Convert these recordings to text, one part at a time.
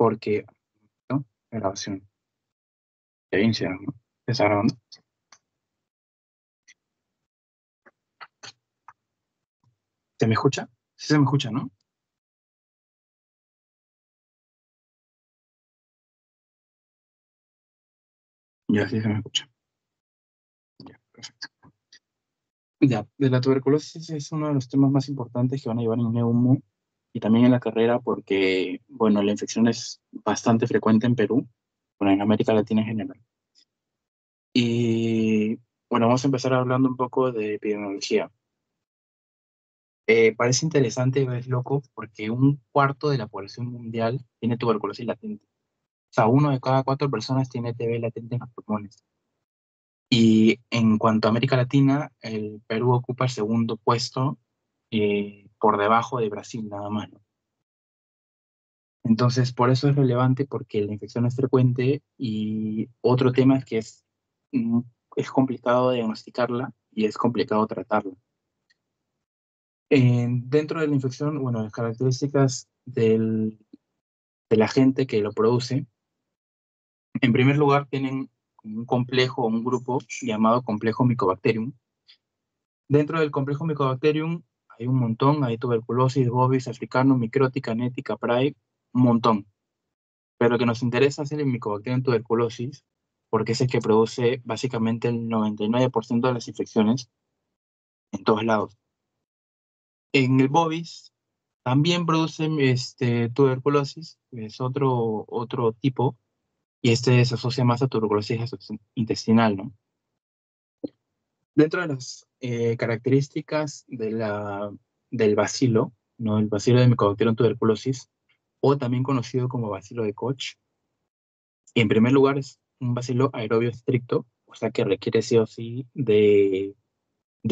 porque, ¿no? Grabación. Ya iniciaron, ¿no? ¿Está grabando? ¿Se me escucha? Sí se me escucha, ¿no? Ya, sí se me escucha. Ya, perfecto. Ya, de la tuberculosis es uno de los temas más importantes que van a llevar en Neumo y también en la carrera porque, bueno, la infección es bastante frecuente en Perú, bueno, en América Latina en general. Y, bueno, vamos a empezar hablando un poco de epidemiología. Parece interesante, es loco, porque un cuarto de la población mundial tiene tuberculosis latente. O sea, uno de cada cuatro personas tiene TB latente en los pulmones. Y en cuanto a América Latina, el Perú ocupa el segundo puesto por debajo de Brasil, nada más, ¿no? Entonces, por eso es relevante porque la infección es frecuente y otro tema es que mm, es complicado diagnosticarla y es complicado tratarla. Dentro de la infección, bueno, las características del agente que lo produce, en primer lugar, tienen un complejo o un grupo llamado complejo Mycobacterium. Dentro del complejo Mycobacterium hay un montón, hay tuberculosis, bovis, africano, micrótica, nética, prae, un montón. Pero lo que nos interesa es el Mycobacterium tuberculosis, porque es el que produce básicamente el 99% de las infecciones en todos lados. En el bovis también produce tuberculosis, es otro tipo, y este se asocia más a tuberculosis intestinal, ¿no? Dentro de las características del bacilo, ¿no? El bacilo de Mycobacterium tuberculosis, o también conocido como bacilo de Koch, en primer lugar es un bacilo aerobio estricto, o sea que requiere sí o sí de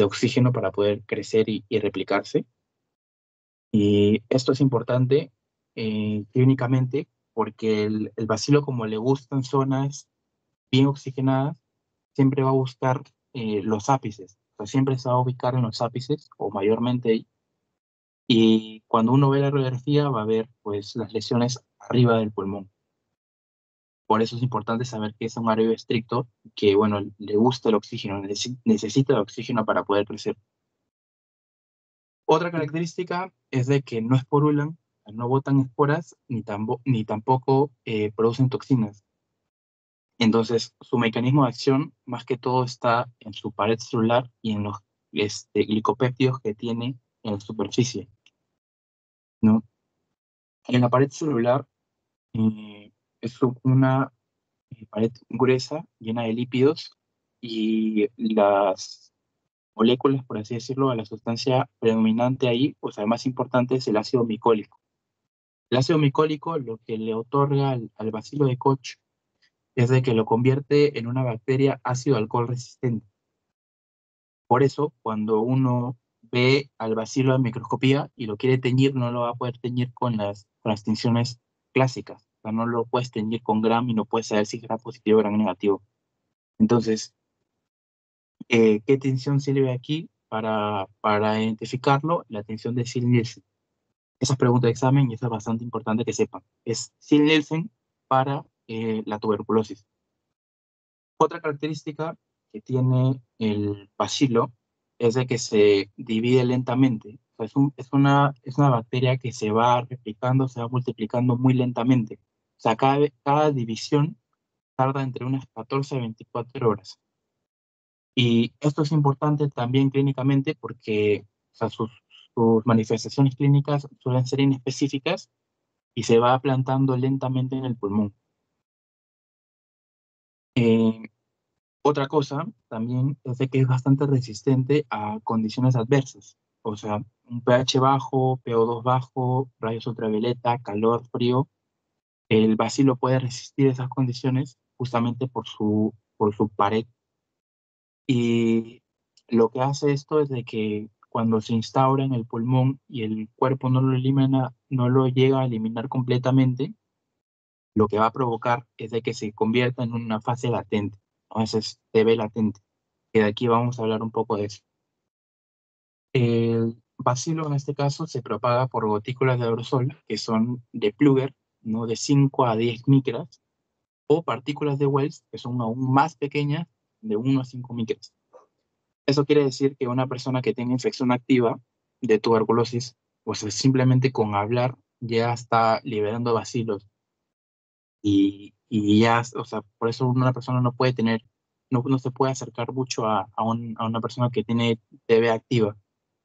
oxígeno para poder crecer y replicarse. Y esto es importante clínicamente porque el bacilo, como le gustan zonas bien oxigenadas, siempre va a buscar los ápices. O sea, siempre se va a ubicar en los ápices, o mayormente ahí. Y cuando uno ve la radiografía, va a ver pues las lesiones arriba del pulmón. Por eso es importante saber que es un área estricto, que bueno, le gusta el oxígeno, necesita el oxígeno para poder crecer. Otra característica es de que no esporulan, no botan esporas, ni tampoco producen toxinas. Entonces, su mecanismo de acción, más que todo, está en su pared celular y en los glicopéptidos que tiene en la superficie, ¿no? En la pared celular es una pared gruesa, llena de lípidos, y las moléculas, por así decirlo, la sustancia predominante ahí, o sea, más importante es el ácido micólico. El ácido micólico lo que le otorga al bacilo de Koch es de que lo convierte en una bacteria ácido alcohol resistente. Por eso, cuando uno ve al bacilo en microscopía y lo quiere teñir, no lo va a poder teñir con las tinciones clásicas. O sea, no lo puedes teñir con Gram y no puedes saber si es Gram positivo o Gram negativo. Entonces, ¿qué tinción sirve aquí para identificarlo? La tinción de Ziehl-Neelsen. Esa es pregunta de examen y eso es bastante importante que sepan. Es Ziehl-Neelsen para la tuberculosis. Otra característica que tiene el bacilo es de que se divide lentamente. O sea, es una bacteria que se va replicando, se va multiplicando muy lentamente. O sea, cada división tarda entre unas 14 a 24 horas. Y esto es importante también clínicamente porque, o sea, sus manifestaciones clínicas suelen ser inespecíficas y se va plantando lentamente en el pulmón. Eh, Otra cosa también es de que es bastante resistente a condiciones adversas, o sea, un pH bajo, PO2 bajo, rayos ultravioleta, calor, frío. El bacilo puede resistir esas condiciones justamente por su pared. Y lo que hace esto es de que cuando se instaura en el pulmón y el cuerpo no lo elimina, no lo llega a eliminar completamente, lo que va a provocar es de que se convierta en una fase latente, ¿no? Ese es TB latente, que de aquí vamos a hablar un poco de eso. El bacilo en este caso se propaga por gotículas de aerosol, que son de Plüger, ¿no? De 5 a 10 micras, o partículas de Wells, que son aún más pequeñas, de 1 a 5 micras. Eso quiere decir que una persona que tenga infección activa de tuberculosis, pues simplemente con hablar ya está liberando bacilos y ya, o sea, por eso una persona no puede tener, no se puede acercar mucho a una persona que tiene TB activa,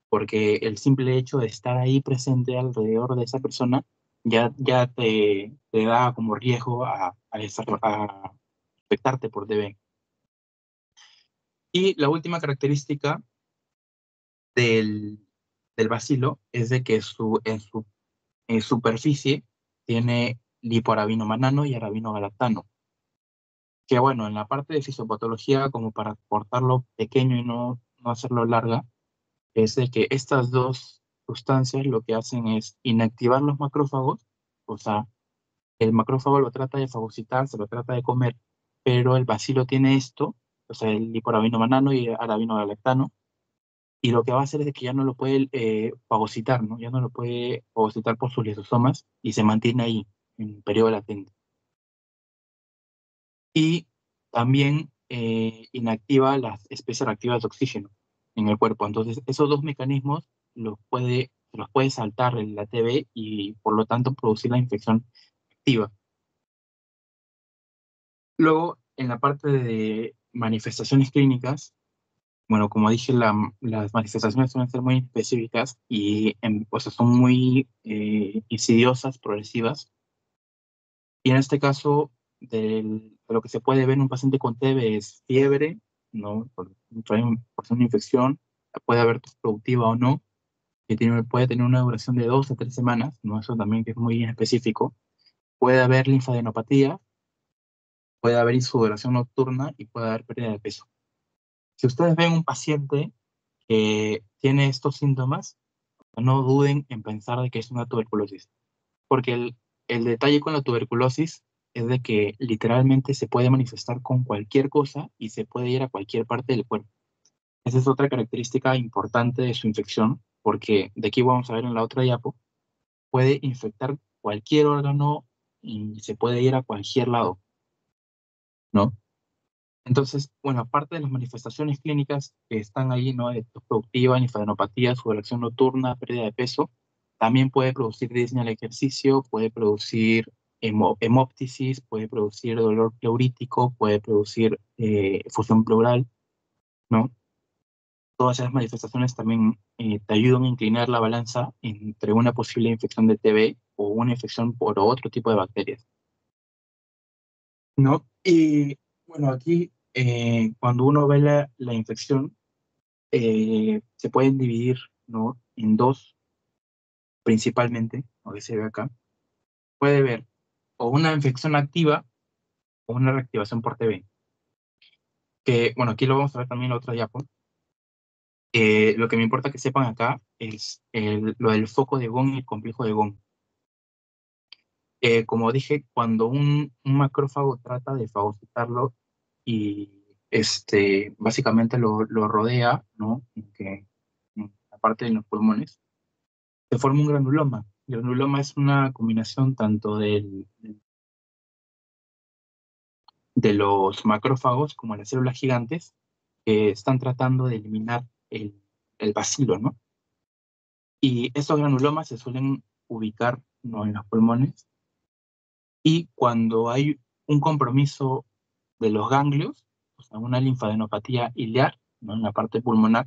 porque el simple hecho de estar ahí presente alrededor de esa persona ya te da como riesgo a infectarte por TB. Y la última característica del, del bacilo es de que en superficie tiene lipoarabinomanano y arabinogalactano, que bueno, en la parte de fisiopatología, como para cortarlo pequeño y no hacerlo larga, es de que estas dos sustancias lo que hacen es inactivar los macrófagos, o sea, el macrófago lo trata de fagocitar, se lo trata de comer, pero el bacilo tiene esto, o sea, el lipoarabinomanano y el arabinogalactano, y lo que va a hacer es que ya no lo puede fagocitar, ¿no? Ya no lo puede fagocitar por sus lisosomas y se mantiene ahí, en periodo latente. Y también inactiva las especies reactivas de oxígeno en el cuerpo. Entonces, esos dos mecanismos los puede saltar la TB y por lo tanto producir la infección activa. Luego, en la parte de manifestaciones clínicas, bueno, como dije, las manifestaciones suelen ser muy específicas y o sea, son muy insidiosas, progresivas. Y en este caso, de lo que se puede ver en un paciente con TB es fiebre, ¿no? Por ser una infección, puede haber tos productiva o no, que puede tener una duración de 2 a 3 semanas, ¿no? Eso también que es muy específico. Puede haber linfadenopatía, puede haber insudoración nocturna y puede haber pérdida de peso. Si ustedes ven un paciente que tiene estos síntomas, no duden en pensar de que es una tuberculosis, porque el detalle con la tuberculosis es de que literalmente se puede manifestar con cualquier cosa y se puede ir a cualquier parte del cuerpo. Esa es otra característica importante de su infección, porque de aquí vamos a ver en la otra diapo, puede infectar cualquier órgano y se puede ir a cualquier lado, ¿no? Entonces, bueno, aparte de las manifestaciones clínicas que están ahí, ¿no? De tos productiva, linfadenopatía, sudoración nocturna, pérdida de peso, también puede producir disnea al ejercicio, puede producir hemóptisis, puede producir dolor pleurítico, puede producir fusión pleural, ¿no? Todas esas manifestaciones también te ayudan a inclinar la balanza entre una posible infección de TB o una infección por otro tipo de bacterias, ¿no? Y bueno, aquí cuando uno ve la infección, se pueden dividir, ¿no? En dos principalmente, lo que se ve acá. Puede ver o una infección activa o una reactivación por TB. Que, bueno, aquí lo vamos a ver también en la otra diapo. Lo que me importa que sepan acá es lo del foco de Gong y el complejo de Gong. Como dije, cuando un macrófago trata de fagocitarlo y básicamente lo rodea, ¿no? En la parte de los pulmones, se forma un granuloma. El granuloma es una combinación tanto de los macrófagos como las células gigantes que están tratando de eliminar el bacilo, ¿no? Y estos granulomas se suelen ubicar, ¿no? En los pulmones y cuando hay un compromiso de los ganglios, o sea, una linfadenopatía ileal, ¿no? En la parte pulmonar,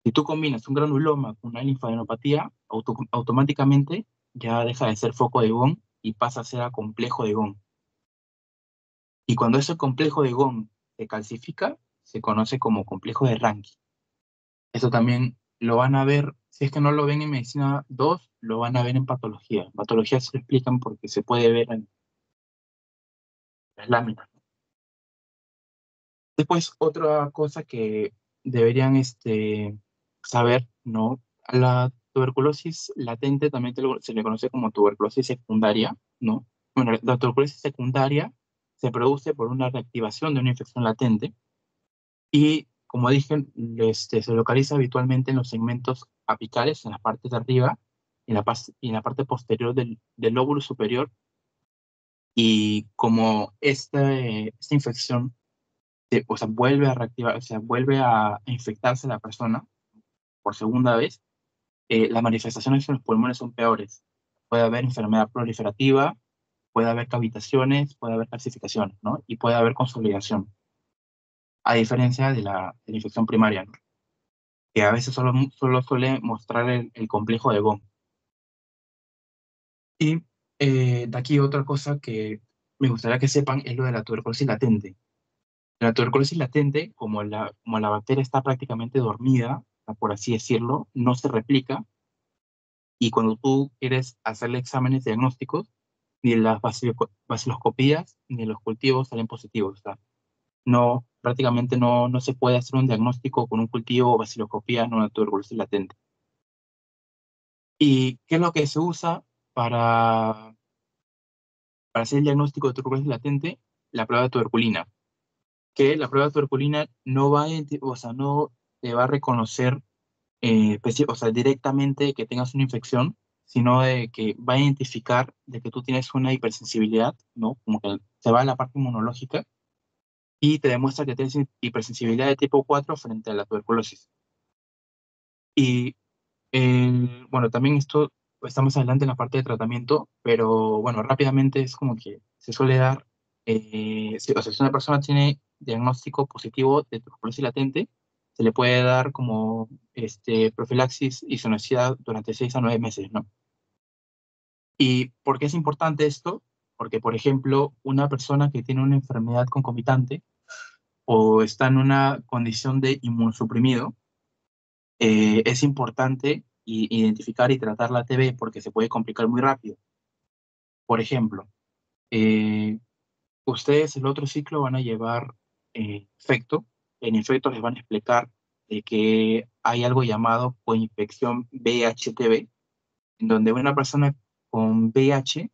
si tú combinas un granuloma con una linfadenopatía, automáticamente ya deja de ser foco de Gong y pasa a ser a complejo de Gong. Y cuando ese complejo de Gong se calcifica, se conoce como complejo de Ranki. Eso también lo van a ver, si es que no lo ven en medicina 2, lo van a ver en patología. En patología se lo explican porque se puede ver en las láminas. Después, otra cosa que deberían saber, ¿no? A la tuberculosis latente también se le conoce como tuberculosis secundaria, ¿no? Bueno, la tuberculosis secundaria se produce por una reactivación de una infección latente y, como dije, se localiza habitualmente en los segmentos apicales, en las partes de arriba, y en la parte posterior del lóbulo superior. Y como esta infección o sea, vuelve a reactivar, o sea, vuelve a infectarse la persona por segunda vez, las manifestaciones en los pulmones son peores. Puede haber enfermedad proliferativa, puede haber cavitaciones, puede haber calcificaciones, ¿no? Y puede haber consolidación, a diferencia de la infección primaria, ¿no? Que a veces solo suele mostrar el complejo de Gaume. Y de aquí otra cosa que me gustaría que sepan es lo de la tuberculosis latente. La tuberculosis latente, como la bacteria está prácticamente dormida, por así decirlo, no se replica, y cuando tú quieres hacerle exámenes diagnósticos, ni las baciloscopías ni los cultivos salen positivos. O sea, no, prácticamente no se puede hacer un diagnóstico con un cultivo o baciloscopía en una tuberculosis latente. ¿Y qué es lo que se usa para, para hacer el diagnóstico de tuberculosis latente? La prueba de tuberculina, que la prueba de tuberculina no va a, o sea, no te va a reconocer o sea, directamente que tengas una infección, sino de que va a identificar de que tú tienes una hipersensibilidad, ¿no? Como que se va a la parte inmunológica y te demuestra que tienes hipersensibilidad de tipo 4 frente a la tuberculosis. Y bueno, también esto estamos adelante en la parte de tratamiento, pero bueno, rápidamente es como que se suele dar, o sea, si una persona tiene diagnóstico positivo de tuberculosis latente, se le puede dar como profilaxis isoniazida durante 6 a 9 meses, ¿no? ¿Y por qué es importante esto? Porque, por ejemplo, una persona que tiene una enfermedad concomitante o está en una condición de inmunosuprimido, es importante identificar y tratar la TB porque se puede complicar muy rápido. Por ejemplo, eh, ustedes el otro ciclo van a llevar infecto. En infecto les van a explicar de que hay algo llamado coinfección VIH-TB, en donde una persona con VIH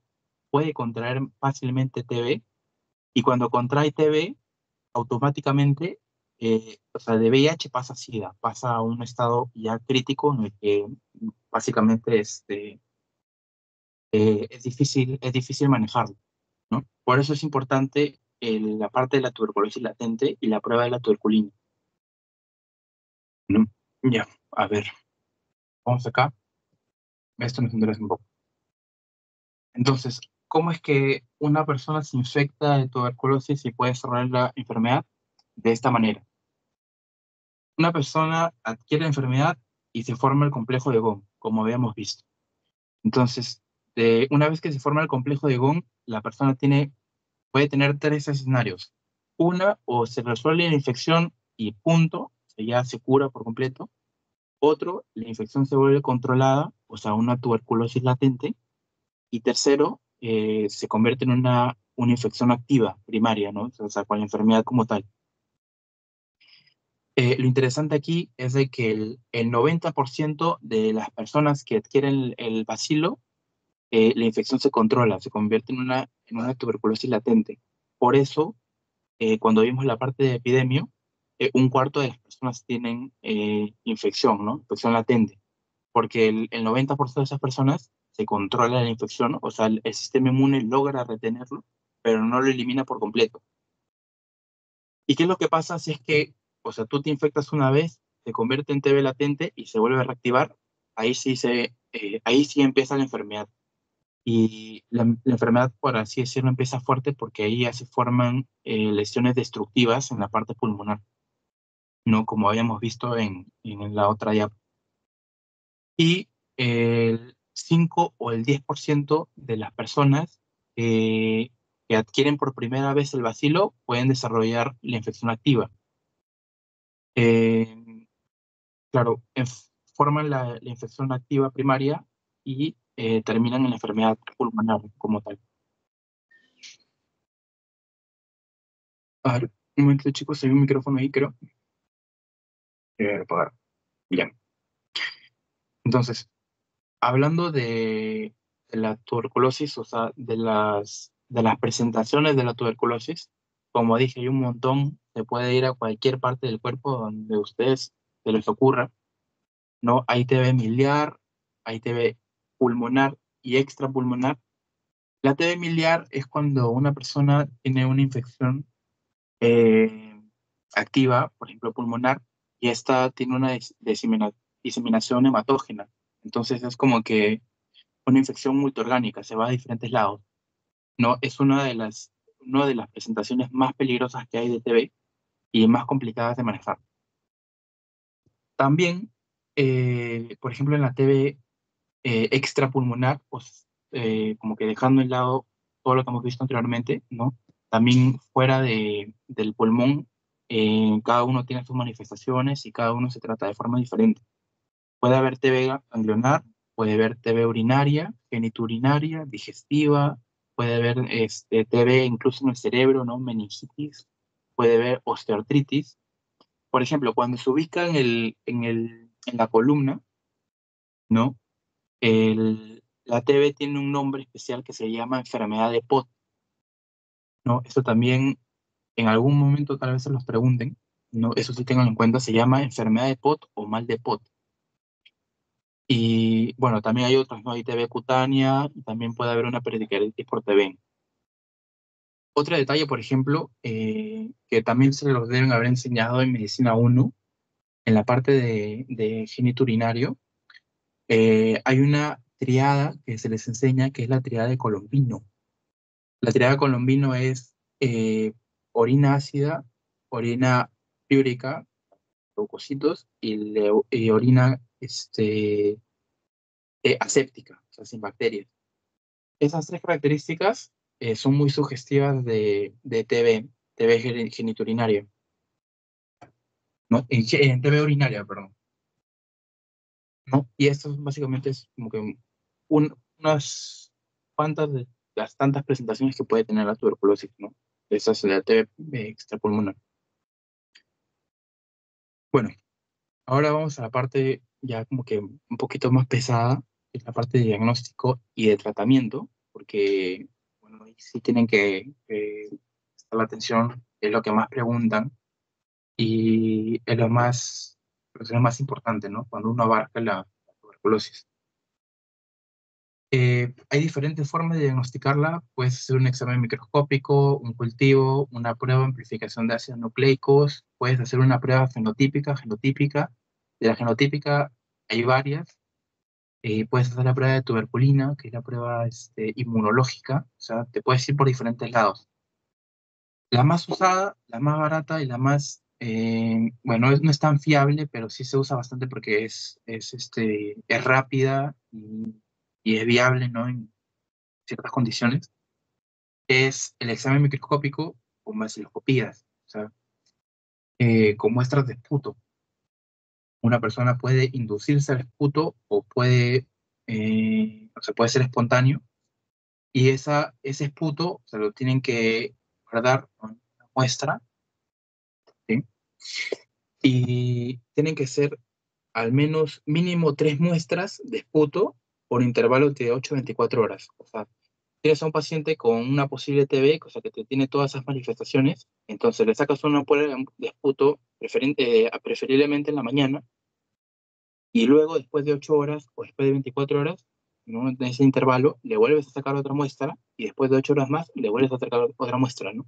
puede contraer fácilmente TB, y cuando contrae TB, automáticamente, o sea, de VIH pasa a SIDA, pasa a un estado ya crítico en el que básicamente es difícil manejarlo, ¿no? Por eso es importante la parte de la tuberculosis latente y la prueba de la tuberculina, ¿no? Ya, a ver, vamos acá. Esto nos interesa un poco. Entonces, ¿cómo es que una persona se infecta de tuberculosis y puede desarrollar la enfermedad? De esta manera. Una persona adquiere la enfermedad y se forma el complejo de Gaume, como habíamos visto. Entonces, una vez que se forma el complejo de Gaume, la persona puede tener tres escenarios. Una, o se resuelve la infección y punto, o sea, ya se cura por completo. Otro, la infección se vuelve controlada, o sea, una tuberculosis latente. Y tercero, se convierte en una infección activa primaria, ¿no? O sea, con la enfermedad como tal. Lo interesante aquí es de que el 90% de las personas que adquieren el bacilo, la infección se controla, se convierte en una tuberculosis latente. Por eso, cuando vimos la parte de epidemia, un cuarto de las personas tienen infección, ¿no? Infección latente, porque el 90% de esas personas se controla la infección, o sea, el sistema inmune logra retenerlo, pero no lo elimina por completo. ¿Y qué es lo que pasa si es que, o sea, tú te infectas una vez, se convierte en TB latente y se vuelve a reactivar? Ahí sí empieza la enfermedad. Y la enfermedad, por así decirlo, empieza fuerte porque ahí ya se forman lesiones destructivas en la parte pulmonar, ¿no? Como habíamos visto en la otra ya. Y el 5 o el 10% de las personas que adquieren por primera vez el bacilo pueden desarrollar la infección activa. Eh, claro, forman la infección activa primaria y terminan en la enfermedad pulmonar como tal. A ver, un momento, chicos, hay un micrófono ahí, creo. Apagar. Bien. Entonces, hablando de la tuberculosis, o sea, de las presentaciones de la tuberculosis, como dije, hay un montón, se puede ir a cualquier parte del cuerpo donde ustedes se les ocurra, ¿no? Hay TB miliar, hay TB pulmonar y extrapulmonar. La TB miliar es cuando una persona tiene una infección eh, activa, por ejemplo pulmonar, y esta tiene una diseminación hematógena. Entonces es como que una infección multiorgánica, se va a diferentes lados. No, es una de las presentaciones más peligrosas que hay de TB y más complicadas de manejar. También, por ejemplo, en la TB extrapulmonar, pues como que dejando en lado todo lo que hemos visto anteriormente, ¿no? También fuera del pulmón, cada uno tiene sus manifestaciones y cada uno se trata de forma diferente. Puede haber TB ganglionar, puede haber TB urinaria, geniturinaria, digestiva, puede haber TB incluso en el cerebro, ¿no? Meningitis, puede haber osteoartritis. Por ejemplo, cuando se ubica en la columna, ¿no? La TB tiene un nombre especial que se llama enfermedad de Pott, ¿no? Esto también en algún momento tal vez se los pregunten, ¿no? Eso sí tengan en cuenta, se llama enfermedad de Pott o mal de Pott. Y bueno, también hay otras, ¿no? Hay TB cutánea y también puede haber una pericarditis por TB. Otro detalle, por ejemplo, que también se los deben haber enseñado en Medicina 1, en la parte de geniturinario, hay una triada que se les enseña que es la triada de Colombino. La triada Colombino es orina ácida, orina piúrica, leucocitos, y orina aséptica, o sea, sin bacterias. Esas tres características son muy sugestivas de TB geniturinaria, ¿no? En TB urinaria, perdón, ¿no? Y esto básicamente es como que unas cuantas de las tantas presentaciones que puede tener la tuberculosis, ¿no? Esa es la TB extrapulmonar. Bueno, ahora vamos a la parte ya como que un poquito más pesada, que es la parte de diagnóstico y de tratamiento, porque, bueno, ahí sí tienen que prestar la atención, es lo que más preguntan y es pues, es lo más importante, ¿no? Cuando uno abarca la tuberculosis. Hay diferentes formas de diagnosticarla. Puedes hacer un examen microscópico, un cultivo, una prueba de amplificación de ácidos nucleicos. Puedes hacer una prueba fenotípica, genotípica. De la genotípica hay varias. Puedes hacer la prueba de tuberculina, que es la prueba inmunológica. O sea, te puedes ir por diferentes lados. La más usada, la más barata y la más, bueno, no es tan fiable, pero sí se usa bastante porque es rápida y es viable, ¿no? En ciertas condiciones, es el examen microscópico con vaciloscopías, o sea, con muestras de esputo. Una persona puede inducirse al esputo o o sea, puede ser espontáneo, y ese esputo se lo tienen que guardar con una muestra, ¿sí? Y tienen que ser al menos mínimo 3 muestras de esputo por intervalos de 8 a 24 horas. O sea, tienes a un paciente con una posible TB, o sea, que te tiene todas esas manifestaciones, entonces le sacas una prueba de esputo preferiblemente en la mañana, y luego después de 8 horas o después de 24 horas, ¿no? En ese intervalo, le vuelves a sacar otra muestra y después de 8 horas más le vuelves a sacar otra muestra, ¿no?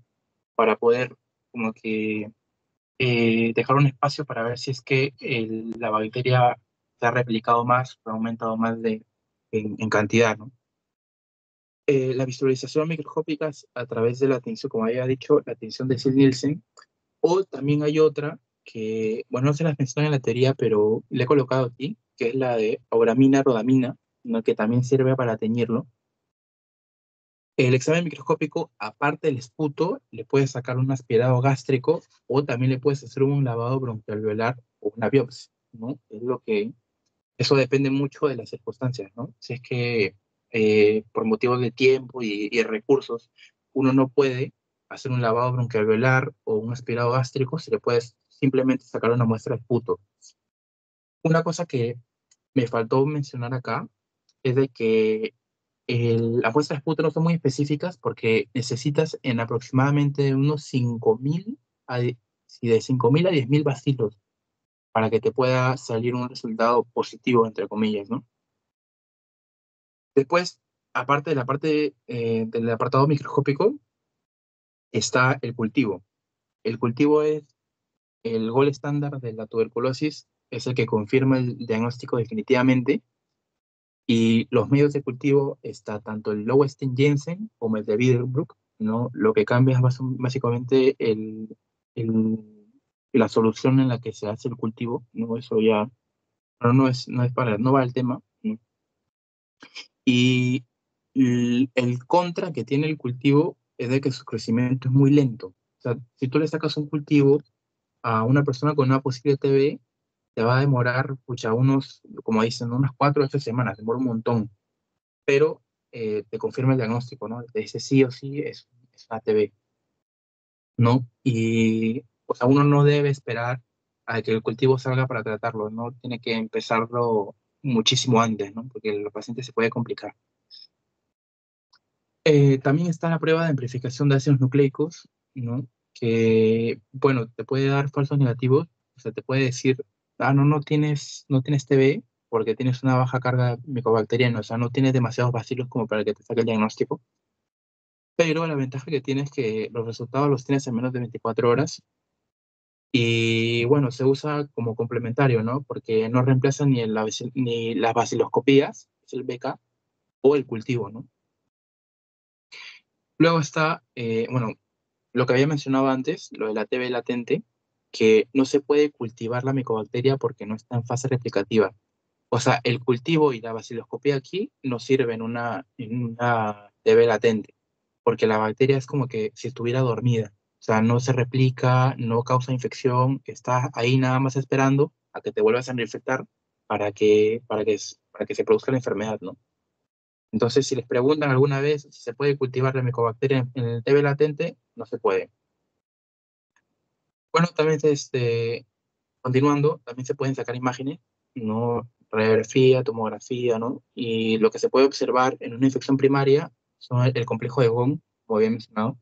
Para poder como que dejar un espacio para ver si es que la bacteria se ha replicado más o ha aumentado más en cantidad, ¿no? La visualización microscópica es a través de la tinción, como había dicho, la tinción de Nielsen, o también hay otra que, bueno, no se las mencioné en la teoría, pero le he colocado aquí, que es la de auramina rodamina, ¿no? Que también sirve para teñirlo. El examen microscópico, aparte del esputo, le puedes sacar un aspirado gástrico o también le puedes hacer un lavado bronquialveolar o una biopsia, ¿no? Eso depende mucho de las circunstancias, ¿no? Si es que por motivos de tiempo y recursos uno no puede hacer un lavado bronquialveolar o un aspirado gástrico, se le puede simplemente sacar una muestra de esputo. Una cosa que me faltó mencionar acá es de que las muestras de esputo no son muy específicas porque necesitas en aproximadamente unos 5.000 sí, de 5.000 a 10.000 bacilos para que te pueda salir un resultado positivo, entre comillas, ¿no? Después, aparte de la parte del apartado microscópico, está el cultivo. El cultivo es el gol estándar de la tuberculosis, es el que confirma el diagnóstico definitivamente. Y los medios de cultivo está tanto el Lowenstein Jensen como el de Biederbrook, ¿no? Lo que cambia es básicamente el- la solución en la que se hace el cultivo, ¿no? Eso ya no va al tema, ¿no? Y el contra que tiene el cultivo es de que su crecimiento es muy lento. O sea, si tú le sacas un cultivo a una persona con una posible TB, te va a demorar, pucha, como dicen, unas 4 o 8 semanas, demora un montón, pero te confirma el diagnóstico, ¿no? Te dice sí o sí es una TB, ¿no? Y, o sea, uno no debe esperar a que el cultivo salga para tratarlo, ¿no? Tiene que empezarlo muchísimo antes, ¿no? Porque el paciente se puede complicar. También está la prueba de amplificación de ácidos nucleicos, ¿no? Que, bueno, te puede dar falsos negativos, o sea, te puede decir, no tienes TB porque tienes una baja carga micobacteriana, o sea, no tienes demasiados bacilos como para que te saque el diagnóstico, pero la ventaja que tienes es que los resultados los tienes en menos de 24 horas y, bueno, se usa como complementario, ¿no? Porque no reemplaza ni las baciloscopías, es el BK, o el cultivo, ¿no? Luego está, bueno, lo que había mencionado antes, lo de la TB latente, que no se puede cultivar la micobacteria porque no está en fase replicativa. O sea, el cultivo y la baciloscopía aquí no sirven en una TB latente, porque la bacteria es como que si estuviera dormida. O sea, no se replica, no causa infección, está ahí nada más esperando a que te vuelvas a reinfectar para que se produzca la enfermedad, ¿no? Entonces, si les preguntan alguna vez si se puede cultivar la micobacteria en el TB latente, no se puede. Bueno, también continuando, también se pueden sacar imágenes, ¿no? Radiografía, tomografía, ¿no? Y lo que se puede observar en una infección primaria son el complejo de Gong, como había mencionado.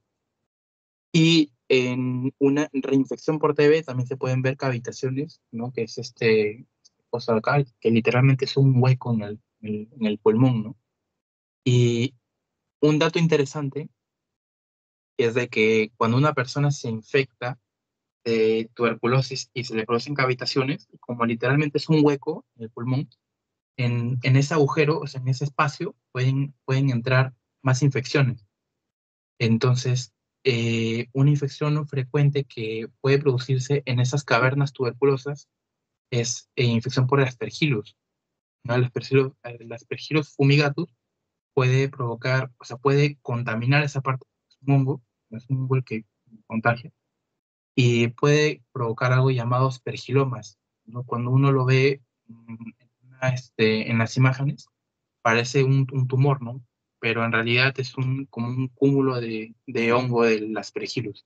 Y en una reinfección por TB también se pueden ver cavitaciones, ¿no? Que es cosa de acá, que literalmente es un hueco en el pulmón, ¿no? Y un dato interesante es de que cuando una persona se infecta de tuberculosis y se le producen cavitaciones, como literalmente es un hueco en el pulmón, en ese agujero, o sea, en ese espacio, pueden entrar más infecciones. Entonces, una infección no frecuente que puede producirse en esas cavernas tuberculosas es infección por el Aspergillus, ¿no? El Aspergillus fumigatus puede provocar, o sea, puede contaminar esa parte, es un hongo el que contagia y puede provocar algo llamado aspergilomas, ¿no? Cuando uno lo ve en las imágenes, parece un tumor, ¿no? Pero en realidad es como un cúmulo de hongo del aspergillus,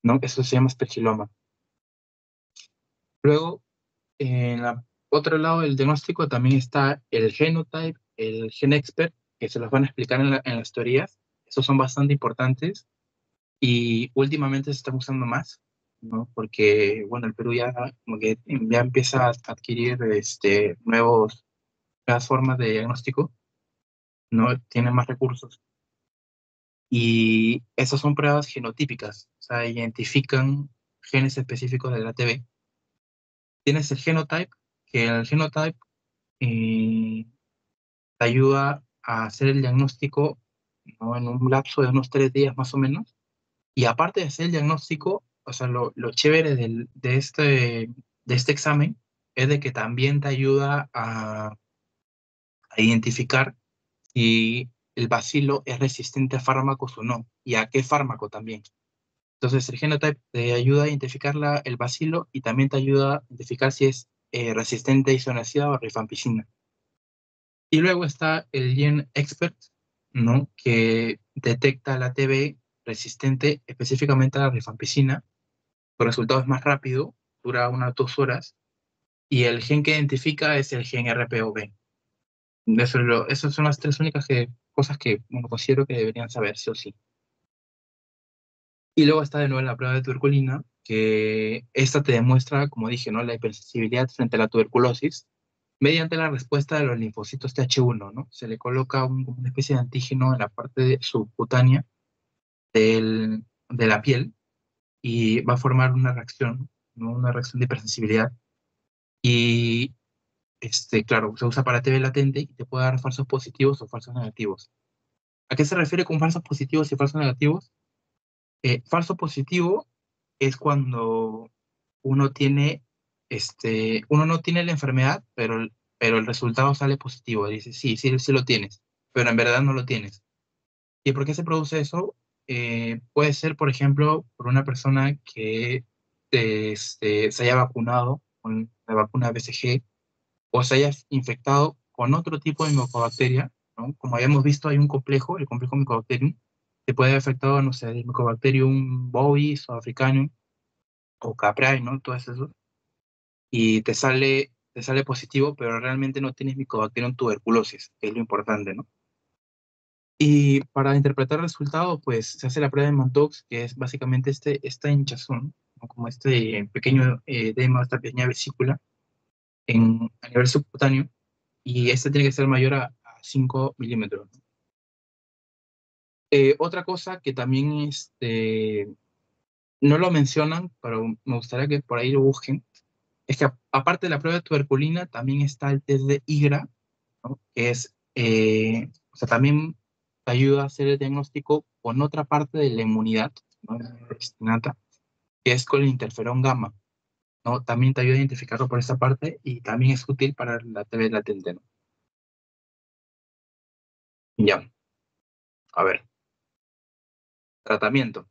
¿no? Eso se llama aspergiloma. Luego, en el otro lado del diagnóstico también está el genotype, el GenExpert, que se los van a explicar en las teorías. Esos son bastante importantes y últimamente se están usando más, ¿no? Porque, bueno, el Perú ya, como que ya empieza a adquirir nuevas formas de diagnóstico, ¿no? Tiene más recursos. Y esas son pruebas genotípicas, o sea, identifican genes específicos de la TB. Tienes el genotype, que el genotype eh, te ayuda a hacer el diagnóstico, ¿no? En un lapso de unos 3 días más o menos. Y aparte de hacer el diagnóstico, o sea, lo chévere de este examen es de que también te ayuda a identificar si el bacilo es resistente a fármacos o no, y a qué fármaco también. Entonces, el genotype te ayuda a identificar el bacilo y también te ayuda a identificar si es resistente a isoniazida o rifampicina. Y luego está el Gen Expert, ¿no? Que detecta la TB resistente específicamente a la rifampicina. El resultado es más rápido, dura unas 2 horas, y el gen que identifica es el gen RPOB. Esas son las tres únicas cosas que, bueno, considero que deberían saber, sí o sí. Y luego está de nuevo la prueba de tuberculina, que esta te demuestra, como dije, ¿no? La hipersensibilidad frente a la tuberculosis. mediante la respuesta de los linfocitos TH1, ¿no? Se le coloca como una especie de antígeno en la parte subcutánea de la piel y va a formar una reacción, ¿no? Una reacción de hipersensibilidad. Y, claro, se usa para TB latente y te puede dar falsos positivos o falsos negativos. ¿A qué se refiere con falsos positivos y falsos negativos? Falso positivo es cuando uno tiene, uno no tiene la enfermedad, pero el resultado sale positivo. Dice, sí, sí, sí lo tienes, pero en verdad no lo tienes. ¿Y por qué se produce eso? Puede ser, por ejemplo, por una persona que se haya vacunado con la vacuna BCG o se haya infectado con otro tipo de micobacteria, ¿no? Como habíamos visto, hay un complejo, el complejo Mycobacterium, que puede haber afectado, no sé, el Mycobacterium bovis o africanum o caprae, ¿no? Todos esos. Y te sale positivo, pero realmente no tienes Mycobacterium tuberculosis, que es lo importante, ¿no? Y para interpretar el resultado, pues se hace la prueba de Mantoux, que es básicamente esta hinchazón, ¿no? Como este pequeño edema, esta pequeña vesícula a nivel subcutáneo, y este tiene que ser mayor a 5 milímetros. Otra cosa que también no lo mencionan, pero me gustaría que por ahí lo busquen, es que aparte de la prueba de tuberculina, también está el test de IGRA, ¿no? Que es, o sea, también te ayuda a hacer el diagnóstico con otra parte de la inmunidad, ¿no? Innata, que es con el interferón gamma, ¿no? También te ayuda a identificarlo por esta parte y también es útil para la TB latente, ¿no? Ya, a ver, tratamiento.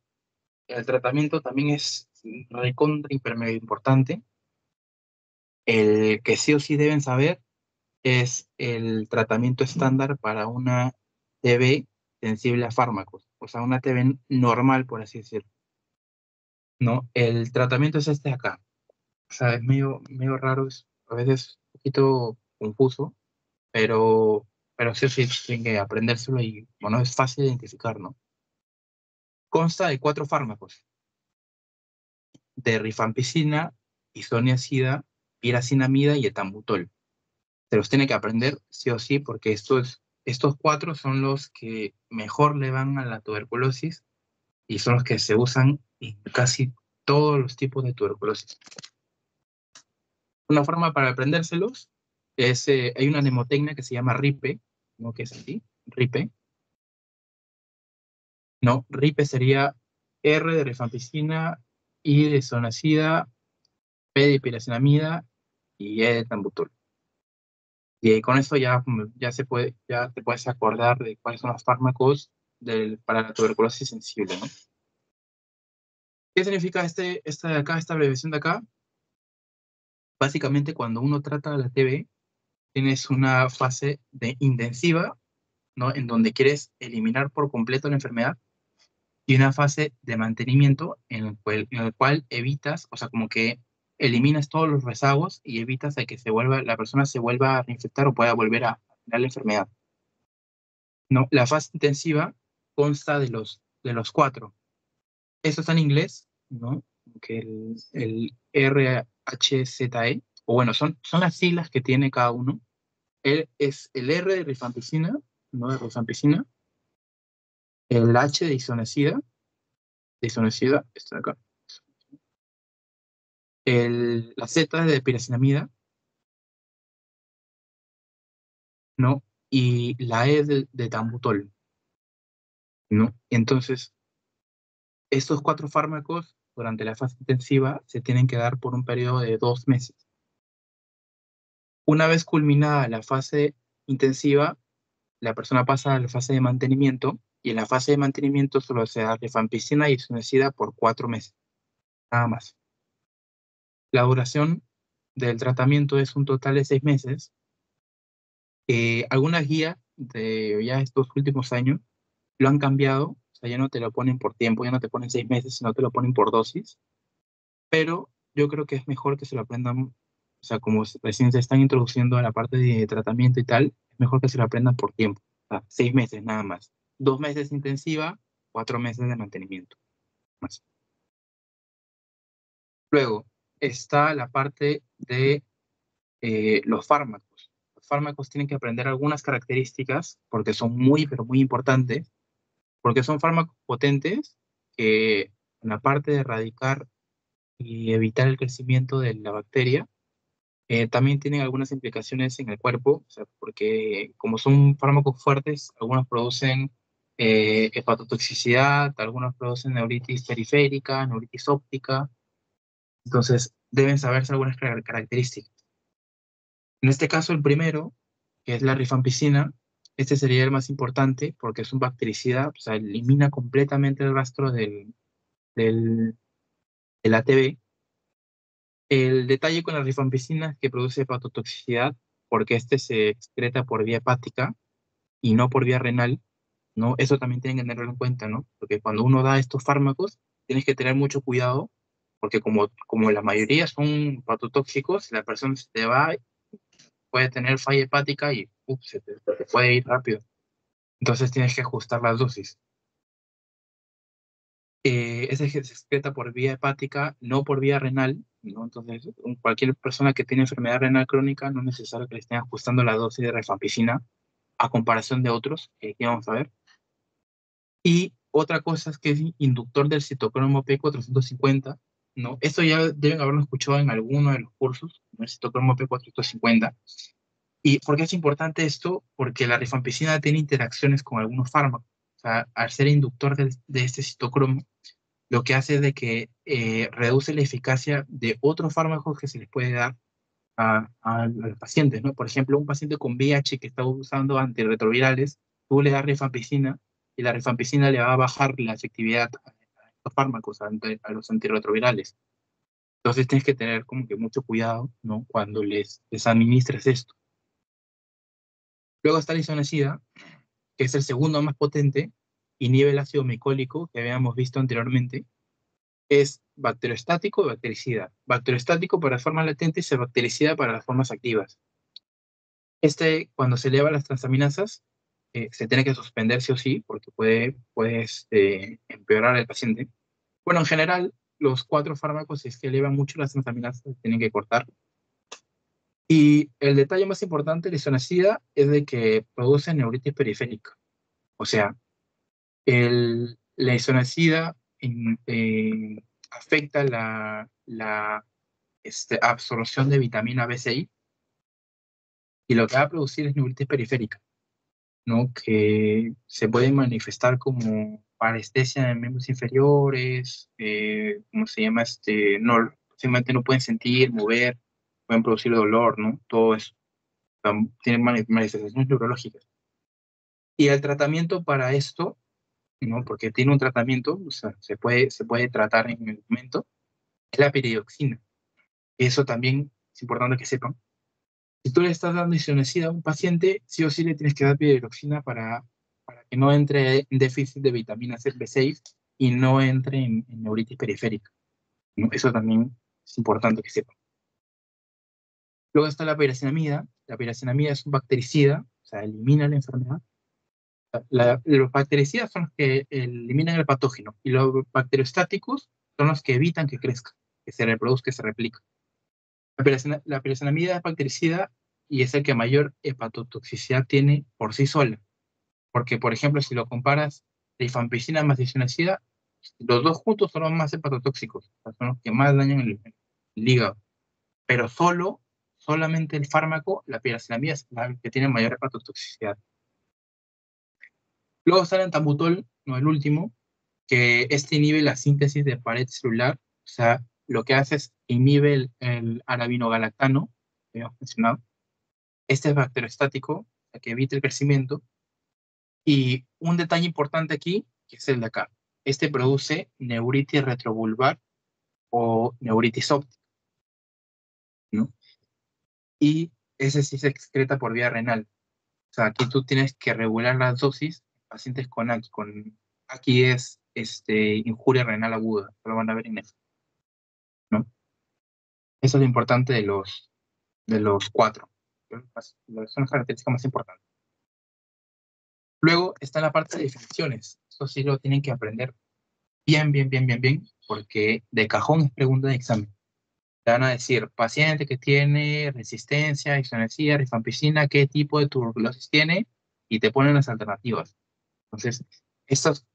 El tratamiento también es recontra hiper mega importante. El que sí o sí deben saber es el tratamiento estándar para una TB sensible a fármacos, o sea, una TB normal, por así decirlo, ¿no? El tratamiento es este de acá. O sea, es medio raro, es a veces un poquito confuso, pero sí o sí tienen que aprendérselo y, bueno, es fácil de identificar, ¿no? Consta de 4 fármacos, de rifampicina, isoniazida, piracinamida y etambutol. Se los tiene que aprender sí o sí porque estos 4 son los que mejor le van a la tuberculosis y son los que se usan en casi todos los tipos de tuberculosis. Una forma para aprendérselos es, hay una mnemotecnia que se llama RIPE, ¿no? Que es así, RIPE. No, RIPE sería R de rifampicina, I de isoniazida, P de piracinamida y E de tambutol. Y con eso ya te puedes acordar de cuáles son los fármacos para la tuberculosis sensible, ¿no? ¿Qué significa esta de acá, esta abreviación de acá? Básicamente, cuando uno trata la TB, tienes una fase de intensiva, ¿no? En donde quieres eliminar por completo la enfermedad, y una fase de mantenimiento en el cual evitas, o sea, como que eliminas todos los rezagos y evitas de que la persona se vuelva a reinfectar o pueda volver a tener la enfermedad. No, la fase intensiva consta de los 4. Esto está en inglés, ¿no? Que el RHZE, o bueno, son las siglas que tiene cada uno. Es el R de rifampicina, ¿no? De rifampicina, el H de isoniazida, está acá. La Z de piracinamida, ¿no? Y la E de tambutol, ¿no? Entonces, estos 4 fármacos durante la fase intensiva se tienen que dar por un periodo de 2 meses. Una vez culminada la fase intensiva, la persona pasa a la fase de mantenimiento y en la fase de mantenimiento solo se da rifampicina y isoniazida por 4 meses, nada más. La duración del tratamiento es un total de 6 meses. Algunas guías de ya estos últimos años lo han cambiado, o sea, ya no te lo ponen por tiempo, ya no te ponen 6 meses, sino te lo ponen por dosis, pero yo creo que es mejor que se lo aprendan, o sea, como recién se están introduciendo a la parte de tratamiento y tal, es mejor que se lo aprendan por tiempo, o sea, 6 meses nada más, 2 meses intensiva, 4 meses de mantenimiento, más. Luego está la parte de los fármacos. fármacos tienen que aprender algunas características porque son muy, pero muy importantes, porque son fármacos potentes que en la parte de erradicar y evitar el crecimiento de la bacteria, también tienen algunas implicaciones en el cuerpo, o sea, porque como son fármacos fuertes, algunos producen hepatotoxicidad, algunos producen neuritis periférica, neuritis óptica, entonces deben saberse algunas características. En este caso, el primero, que es la rifampicina, este sería el más importante porque es un bactericida, o sea, elimina completamente el rastro del, del ATV. El detalle con la rifampicina es que produce hepatotoxicidad porque este se excreta por vía hepática y no por vía renal, ¿no? Eso también tienen que tenerlo en cuenta, ¿no? Porque cuando uno da estos fármacos, tienes que tener mucho cuidado porque como la mayoría son hepatotóxicos, la persona se te va, puede tener falla hepática y se te puede ir rápido. Entonces tienes que ajustar las dosis. Ese se excreta por vía hepática, no por vía renal, ¿no? Entonces, cualquier persona que tiene enfermedad renal crónica no es necesario que le estén ajustando la dosis de rifampicina a comparación de otros que vamos a ver. Y otra cosa es que es inductor del citocromo P450, ¿no? Esto ya deben haberlo escuchado en alguno de los cursos, ¿no? El citocromo P450. ¿Y por qué es importante esto? Porque la rifampicina tiene interacciones con algunos fármacos. O sea, al ser inductor de este citocromo, lo que hace es de que reduce la eficacia de otros fármacos que se les puede dar a los pacientes, ¿no? Por ejemplo, un paciente con VIH que está usando antirretrovirales, tú le das rifampicina y la rifampicina le va a bajar la efectividad a estos fármacos, a los antirretrovirales. Entonces tienes que tener como que mucho cuidado, ¿no? Cuando les administres esto. Luego está la isoniazida, que es el segundo más potente, inhibe el ácido micólico que habíamos visto anteriormente. Es bacteriostático y bactericida. Bacteriostático para formas latentes y bactericida para las formas activas. Cuando se eleva las transaminasas, se tiene que suspender sí o sí, porque puede empeorar al paciente. Bueno, en general, los cuatro fármacos, si es que elevan mucho las transaminasas, se tienen que cortar. Y el detalle más importante de la isoniazida es de que produce neuritis periférica. O sea, la isoniazida afecta la absorción de vitamina B6 y lo que va a producir es neuritis periférica, ¿no? Que se puede manifestar como parestesia en miembros inferiores, ¿cómo se llama? No, simplemente no pueden sentir, mover, pueden producir dolor, ¿no? Todo eso. Tienen manifestaciones neurológicas. Y el tratamiento para esto, ¿no? Porque tiene un tratamiento, o sea, se puede tratar en el momento, es la piridoxina. Eso también es importante que sepan. Si tú le estás dando isoniazida a un paciente, sí o sí le tienes que dar piridoxina para que no entre en déficit de vitamina C, B6 y no entre en neuritis periférica, ¿no? Eso también es importante que sepan. Luego está la piracinamida. La piracinamida es un bactericida, o sea, elimina la enfermedad. Los bactericidas son los que eliminan el patógeno y los bacteriostáticos son los que evitan que crezca, que se reproduzca, que se replique. La piracinamida es bactericida y es el que mayor hepatotoxicidad tiene por sí sola. Porque, por ejemplo, si lo comparas rifampicina más isoniazida, los dos juntos son los más hepatotóxicos, o sea, son los que más dañan el hígado. Pero solamente el fármaco, la piracinamida, es la que tiene mayor hepatotoxicidad. Luego está el ethambutol, no el último, que este inhibe la síntesis de pared celular, o sea, lo que hace es inhibe el arabinogalactano, que habíamos mencionado. Este es bacteriostático, o sea, que evita el crecimiento. Y un detalle importante aquí, que es el de acá. Este produce neuritis retrovulvar o neuritis óptica, ¿no? Y ese sí se excreta por vía renal. O sea, aquí tú tienes que regular las dosis en pacientes aquí es injuria renal aguda, lo van a ver en eso, ¿no? Eso es lo importante de los cuatro. Son las características más importantes. Luego está la parte de definiciones. Esto sí lo tienen que aprender bien, bien, bien, bien, bien, porque de cajón es pregunta de examen. Te van a decir, paciente que tiene resistencia, isoniazida, rifampicina, qué tipo de tuberculosis tiene, y te ponen las alternativas. Entonces, estas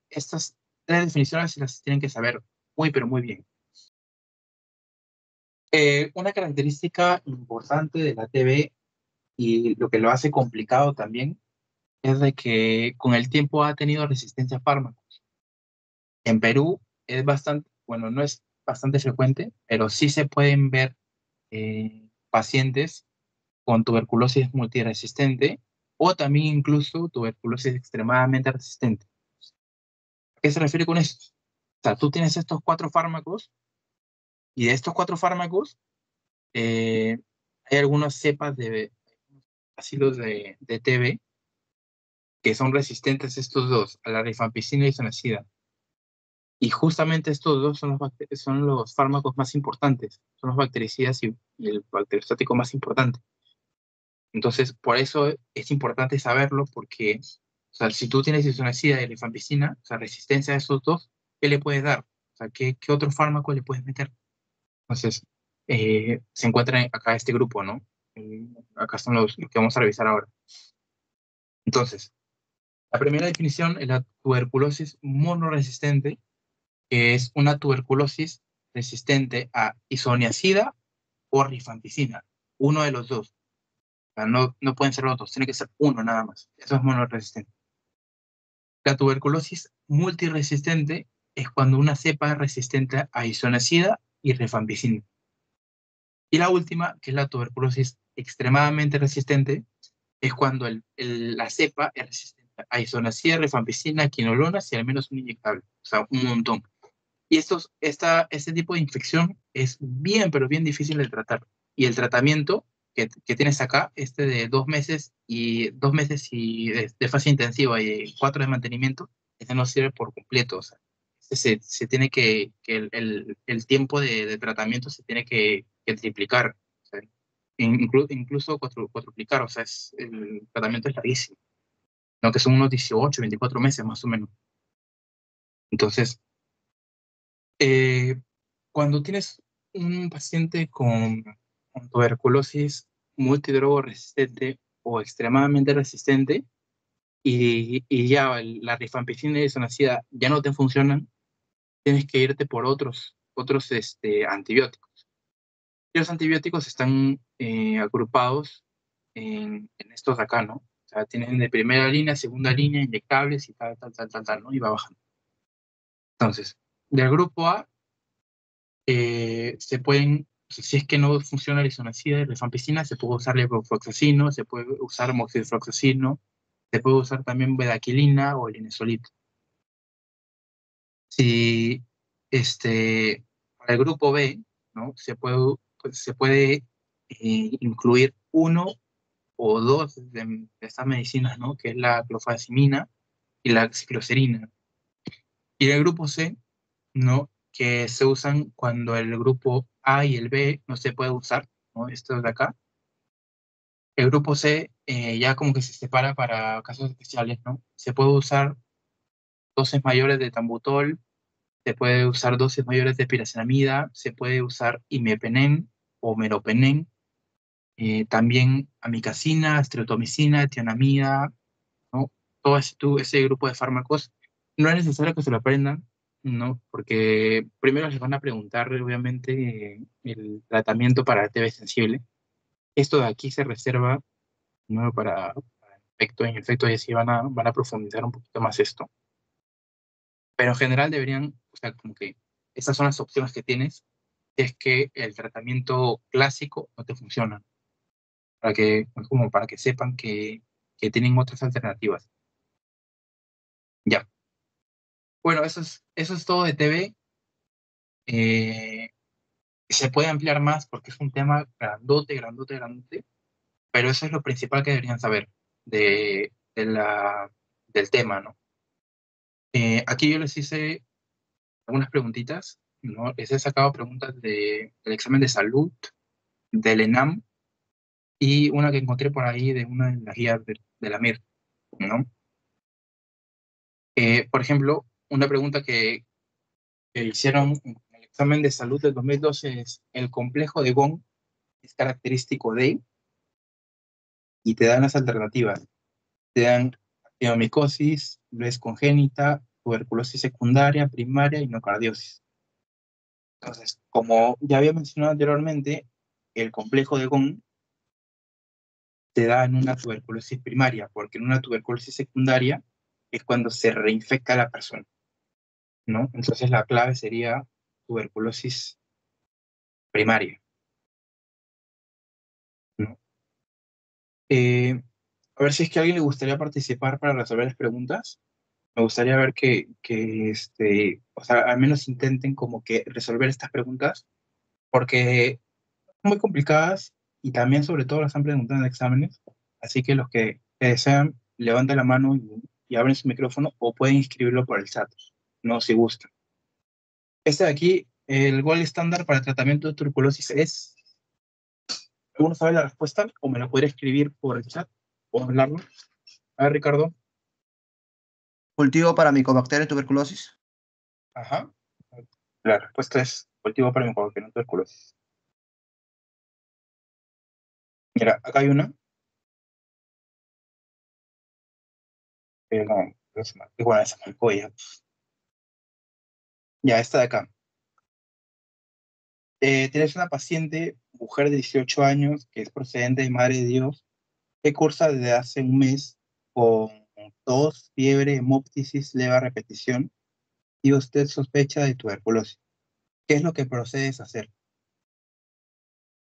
tres definiciones se las tienen que saber muy, pero muy bien. Una característica importante de la TB y lo que lo hace complicado también es de que con el tiempo ha tenido resistencia a fármacos. En Perú es bastante, bueno, no es bastante frecuente, pero sí se pueden ver pacientes con tuberculosis multiresistente o también incluso tuberculosis extremadamente resistente. ¿A qué se refiere con esto? O sea, tú tienes estos cuatro fármacos y de estos cuatro fármacos hay algunas cepas de bacilos de TB que son resistentes estos dos, a la rifampicina y isoniazida. Y justamente estos dos son los fármacos más importantes, son los bactericidas y el bacteriostático más importante. Entonces, por eso es importante saberlo, porque o sea, si tú tienes isoniazida y rifampicina, o sea, resistencia a esos dos, ¿qué le puedes dar? O sea, ¿qué otro fármaco le puedes meter? Entonces, se encuentra acá este grupo, ¿no? Acá son los que vamos a revisar ahora. Entonces, la primera definición es la tuberculosis monoresistente, que es una tuberculosis resistente a isoniazida o rifampicina, uno de los dos. O sea, no pueden ser los dos, tiene que ser uno nada más. Eso es monoresistente. La tuberculosis multiresistente es cuando una cepa es resistente a isoniazida y rifampicina. Y la última, que es la tuberculosis extremadamente resistente, es cuando la cepa es resistente a isoniazida, rifampicina, quinolonas y al menos un inyectable. O sea, un montón. Y este tipo de infección es bien, pero bien difícil de tratar. Y el tratamiento que tienes acá, este de 2 meses y de fase intensiva y 4 de mantenimiento, ese no sirve por completo. O sea, se tiene que el tiempo de tratamiento se tiene que triplicar. O sea, incluso cuatruplicar. O sea, el tratamiento es larguísimo. ¿No? Que son unos 18, 24 meses más o menos. Entonces, Eh, cuando tienes un paciente con tuberculosis multidrogo resistente o extremadamente resistente y ya la rifampicina y isoniazida ya no te funcionan, tienes que irte por otros antibióticos. Y los antibióticos están agrupados en estos de acá, ¿no? O sea, tienen de primera línea, segunda línea, inyectables y tal, ¿no? Y va bajando. Entonces, del grupo A se pueden, si es que no funciona la isoniazida y rifampicina, se puede usar levofloxacino, se puede usar moxifloxacino, se puede usar también bedaquilina o linezolid. Si para el grupo B, ¿no? Se puede incluir uno o dos de estas medicinas, ¿no? Que es la clofazimina y la cicloserina. Y el grupo C, ¿no? Que se usan cuando el grupo A y el B no se puede usar, ¿no? Estos de acá. El grupo C ya como que se separa para casos especiales, ¿no? Se puede usar dosis mayores de tambutol, se puede usar dosis mayores de piracetamida, se puede usar imipenem o meropenem, también amicacina, streptomicina, tionamida, ¿no? Todo ese grupo de fármacos. No es necesario que se lo aprendan, ¿no? Porque primero les van a preguntar, obviamente, el tratamiento para TB sensible. Esto de aquí se reserva, ¿no? En efecto, y sí van a profundizar un poquito más esto. Pero en general deberían, o sea, como que esas son las opciones que tienes, si es que el tratamiento clásico no te funciona, como para que sepan que tienen otras alternativas. Ya. Bueno, eso es todo de TV. Eh, Se puede ampliar más porque es un tema grandote, grandote, grandote, pero eso es lo principal que deberían saber del tema, ¿no? Aquí yo les hice algunas preguntitas, ¿no? Les he sacado preguntas del examen de salud, del ENAM, y una que encontré por ahí de una de las guías de la MIR, ¿no? Por ejemplo, una pregunta que hicieron en el examen de salud del 2012 es el complejo de Von es característico de, y te dan las alternativas. Te dan pneumocosis, es congénita, tuberculosis secundaria, primaria y nocardiosis. Entonces, como ya había mencionado anteriormente, el complejo de Von te da en una tuberculosis primaria, porque en una tuberculosis secundaria es cuando se reinfecta la persona, ¿no? Entonces la clave sería tuberculosis primaria, ¿no? Eh, a ver si es que a alguien le gustaría participar para resolver las preguntas. Me gustaría ver o sea, al menos intenten como que resolver estas preguntas, porque son muy complicadas y también sobre todo las han preguntado en exámenes, así que los que desean, levanten la mano y abren su micrófono o pueden escribirlo por el chat, no si gustan. Este de aquí, el gol estándar para el tratamiento de tuberculosis es, ¿alguno sabe la respuesta o me la podría escribir por el chat o hablarlo? A ver, Ricardo. Cultivo para Mycobacterium tuberculosis. Ajá. La respuesta es cultivo para Mycobacterium tuberculosis. Mira, acá hay una. No se marcó. Igual se marcó ya. Ya, esta de acá. Tienes una paciente, mujer de 18 años, que es procedente de Madre de Dios, que cursa desde hace un mes con tos, fiebre, hemóptisis leve a repetición y usted sospecha de tuberculosis. ¿Qué es lo que procedes a hacer?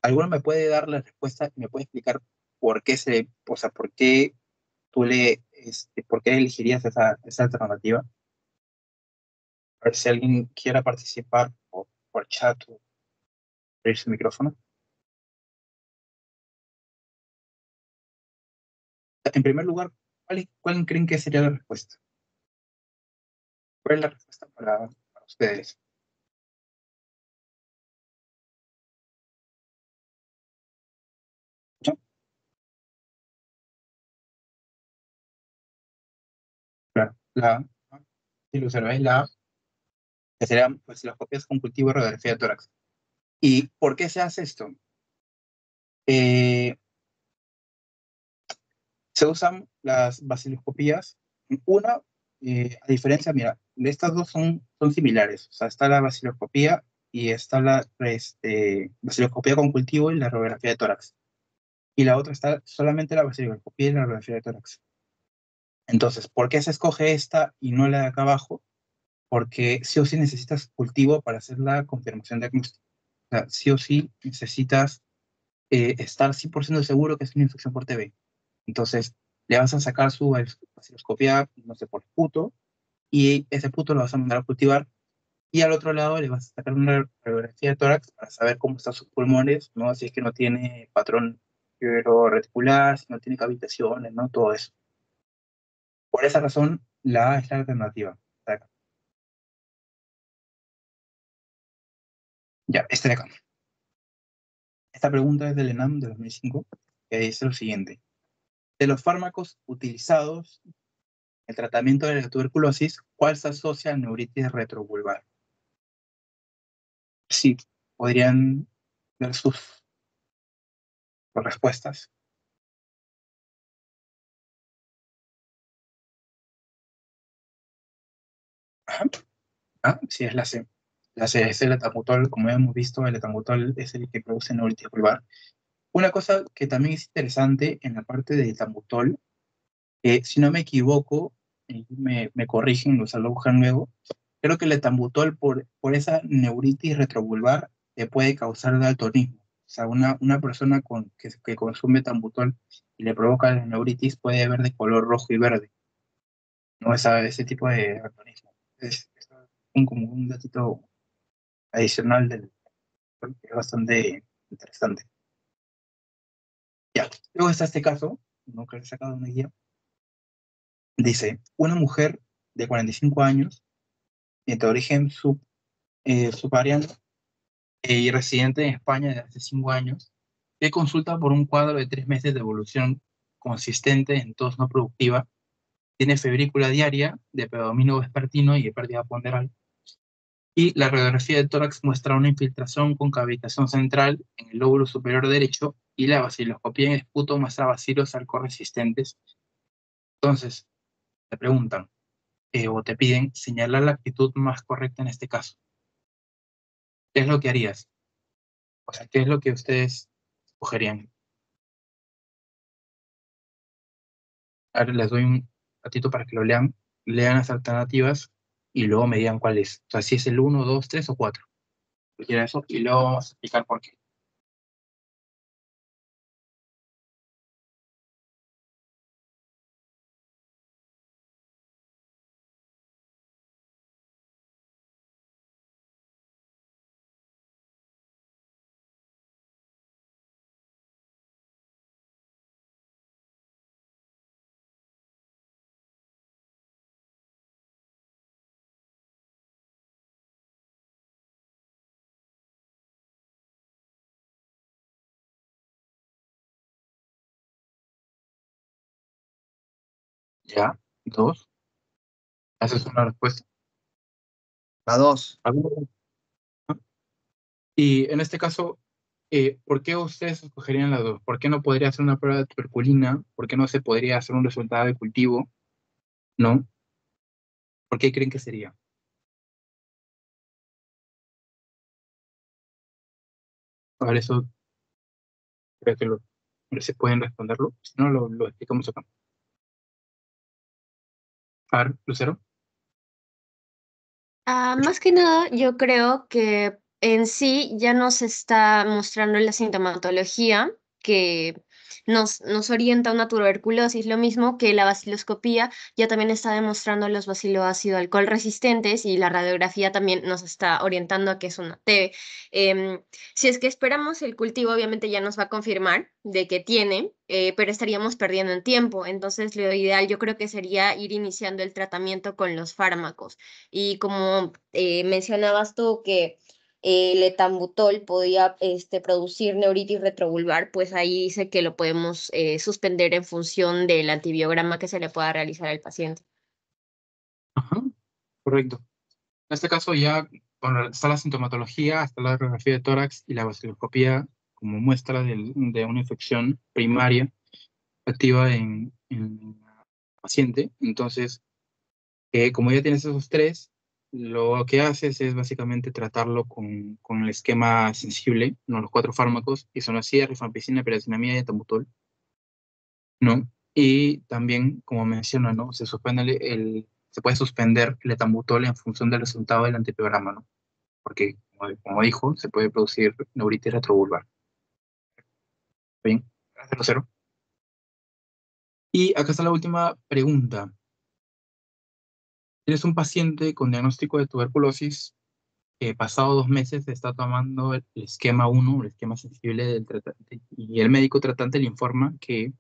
¿Alguno me puede dar la respuesta y me puede explicar por qué o sea, por qué por qué elegirías esa alternativa? A ver si alguien quiera participar por chat o abrir su micrófono. En primer lugar, ¿cuál creen que sería la respuesta? ¿Cuál es la respuesta para ustedes? ¿No? Claro, la A, ¿no? Si lo observáis, la A, que serían pues, las copias con cultivo de radiografía de tórax. ¿Y por qué se hace esto? Eh, Se usan las baciloscopías. Una, a diferencia, mira, de estas dos son similares. O sea, está la baciloscopía y está la baciloscopía con cultivo y la radiografía de tórax. Y la otra está solamente la baciloscopía y la radiografía de tórax. Entonces, ¿por qué se escoge esta y no la de acá abajo? Porque sí o sí necesitas cultivo para hacer la confirmación diagnóstica. O sea, sí o sí necesitas estar 100% seguro que es una infección por TB. Entonces, le vas a sacar su vaciloscopía, no sé, por puto, y ese puto lo vas a mandar a cultivar, y al otro lado le vas a sacar una radiografía de tórax para saber cómo están sus pulmones, ¿no? Si es que no tiene patrón reticular, si no tiene cavitaciones, ¿no? Todo eso. Por esa razón, la A es la alternativa. Ya, este de acá. Esta pregunta es del ENAM de 2005, que dice lo siguiente. De los fármacos utilizados en el tratamiento de la tuberculosis, ¿cuál se asocia a neuritis retrovulvar? Sí, podrían dar sus respuestas. Ajá. Ah, sí, es la C. La C es el etambutol, como hemos visto, el etambutol es el que produce neuritis vulvar. Una cosa que también es interesante en la parte del etambutol, si no me equivoco, y me corrigen, o sea, lo buscan luego, creo que el etambutol por esa neuritis retrovulvar te puede causar daltonismo. O sea, una persona que consume etambutol y le provoca la neuritis puede ver de color rojo y verde, ¿no? Ese tipo de daltonismo. Es como un datito adicional que es bastante interesante. Ya, luego está este caso, ¿no? Que he sacado una guía. Dice, una mujer de 45 años, de origen subsahariano, y residente en España desde hace 5 años, que consulta por un cuadro de 3 meses de evolución consistente en tos no productiva, tiene febrícula diaria de predominio vespertino y de pérdida ponderal, Y la radiografía de tórax muestra una infiltración con cavitación central en el lóbulo superior derecho y la vaciloscopía en esputo muestra bacilos alcoresistentes. Entonces, te preguntan o te piden señalar la actitud más correcta en este caso. ¿Qué es lo que harías? O sea, ¿qué es lo que ustedes escogerían? Ahora les doy un ratito para que lo lean, lean las alternativas y luego me digan cuál es. O sea, si es el uno, 2, 3 o 4. Cualquiera eso y luego vamos a explicar por qué. Ya, 2. Haces una respuesta. La 2. ¿Alguno? Y en este caso, ¿por qué ustedes escogerían las dos? ¿Por qué no podría hacer una prueba de tuberculina? ¿Por qué no se podría hacer un resultado de cultivo? ¿No? ¿Por qué creen que sería? A ver, eso creo que se pueden responderlo. Si no, lo explicamos acá. A ver, Lucero. Más que nada, yo creo que en sí ya nos está mostrando la sintomatología que nos orienta a una tuberculosis, lo mismo que la baciloscopía ya también está demostrando los baciloácido alcohol resistentes y la radiografía también nos está orientando a que es una TB. Em, si es que esperamos el cultivo, obviamente ya nos va a confirmar de que tiene, pero estaríamos perdiendo en tiempo. Entonces, lo ideal yo creo que sería ir iniciando el tratamiento con los fármacos. Y como mencionabas tú que el etambutol podía producir neuritis retrovulvar, pues ahí dice que lo podemos suspender en función del antibiograma que se le pueda realizar al paciente. Ajá, correcto. En este caso ya bueno, está la sintomatología, está la radiografía de tórax y la baciloscopía como muestra de una infección primaria activa en el paciente. Entonces, como ya tienes esos tres, lo que haces es básicamente tratarlo con el esquema sensible, ¿no? Los cuatro fármacos, isoniazida, rifampicina, pirazinamida y etambutol, ¿no? Y también, como menciona, ¿no? Se puede suspender el etambutol en función del resultado del antipiograma, ¿no? Porque, como dijo, se puede producir neuritis retrovulvar. Bien, gracias, cero. Y acá está la última pregunta. Tienes un paciente con diagnóstico de tuberculosis que pasado 2 meses está tomando el esquema 1, el esquema sensible del tratante, y el médico tratante le informa que,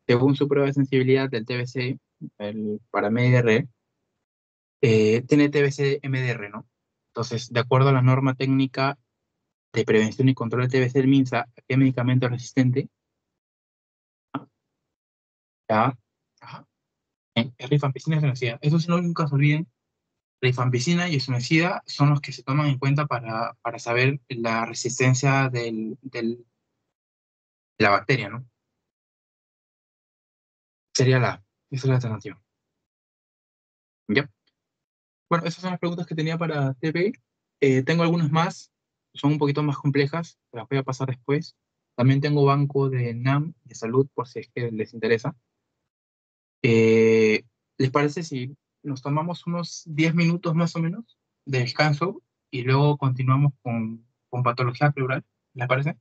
según su prueba de sensibilidad del TBC, para MDR, tiene TBC MDR, ¿no? Entonces, de acuerdo a la norma técnica de prevención y control del TBC del MINSA, ¿qué medicamento es resistente? Ah, ya, ajá, es rifampicina y isoniazida. Eso sí, no, nunca se olviden, rifampicina y isoniazida son los que se toman en cuenta para saber la resistencia de la bacteria, ¿no? Sería esa es la alternativa. ¿Ya? Bueno, esas son las preguntas que tenía para TP. Tengo algunas más, son un poquito más complejas, te las voy a pasar después. También tengo banco de NAM de salud por si es que les interesa. Eh, ¿Les parece si nos tomamos unos 10 minutos más o menos de descanso y luego continuamos con patología pleural? ¿Les parece?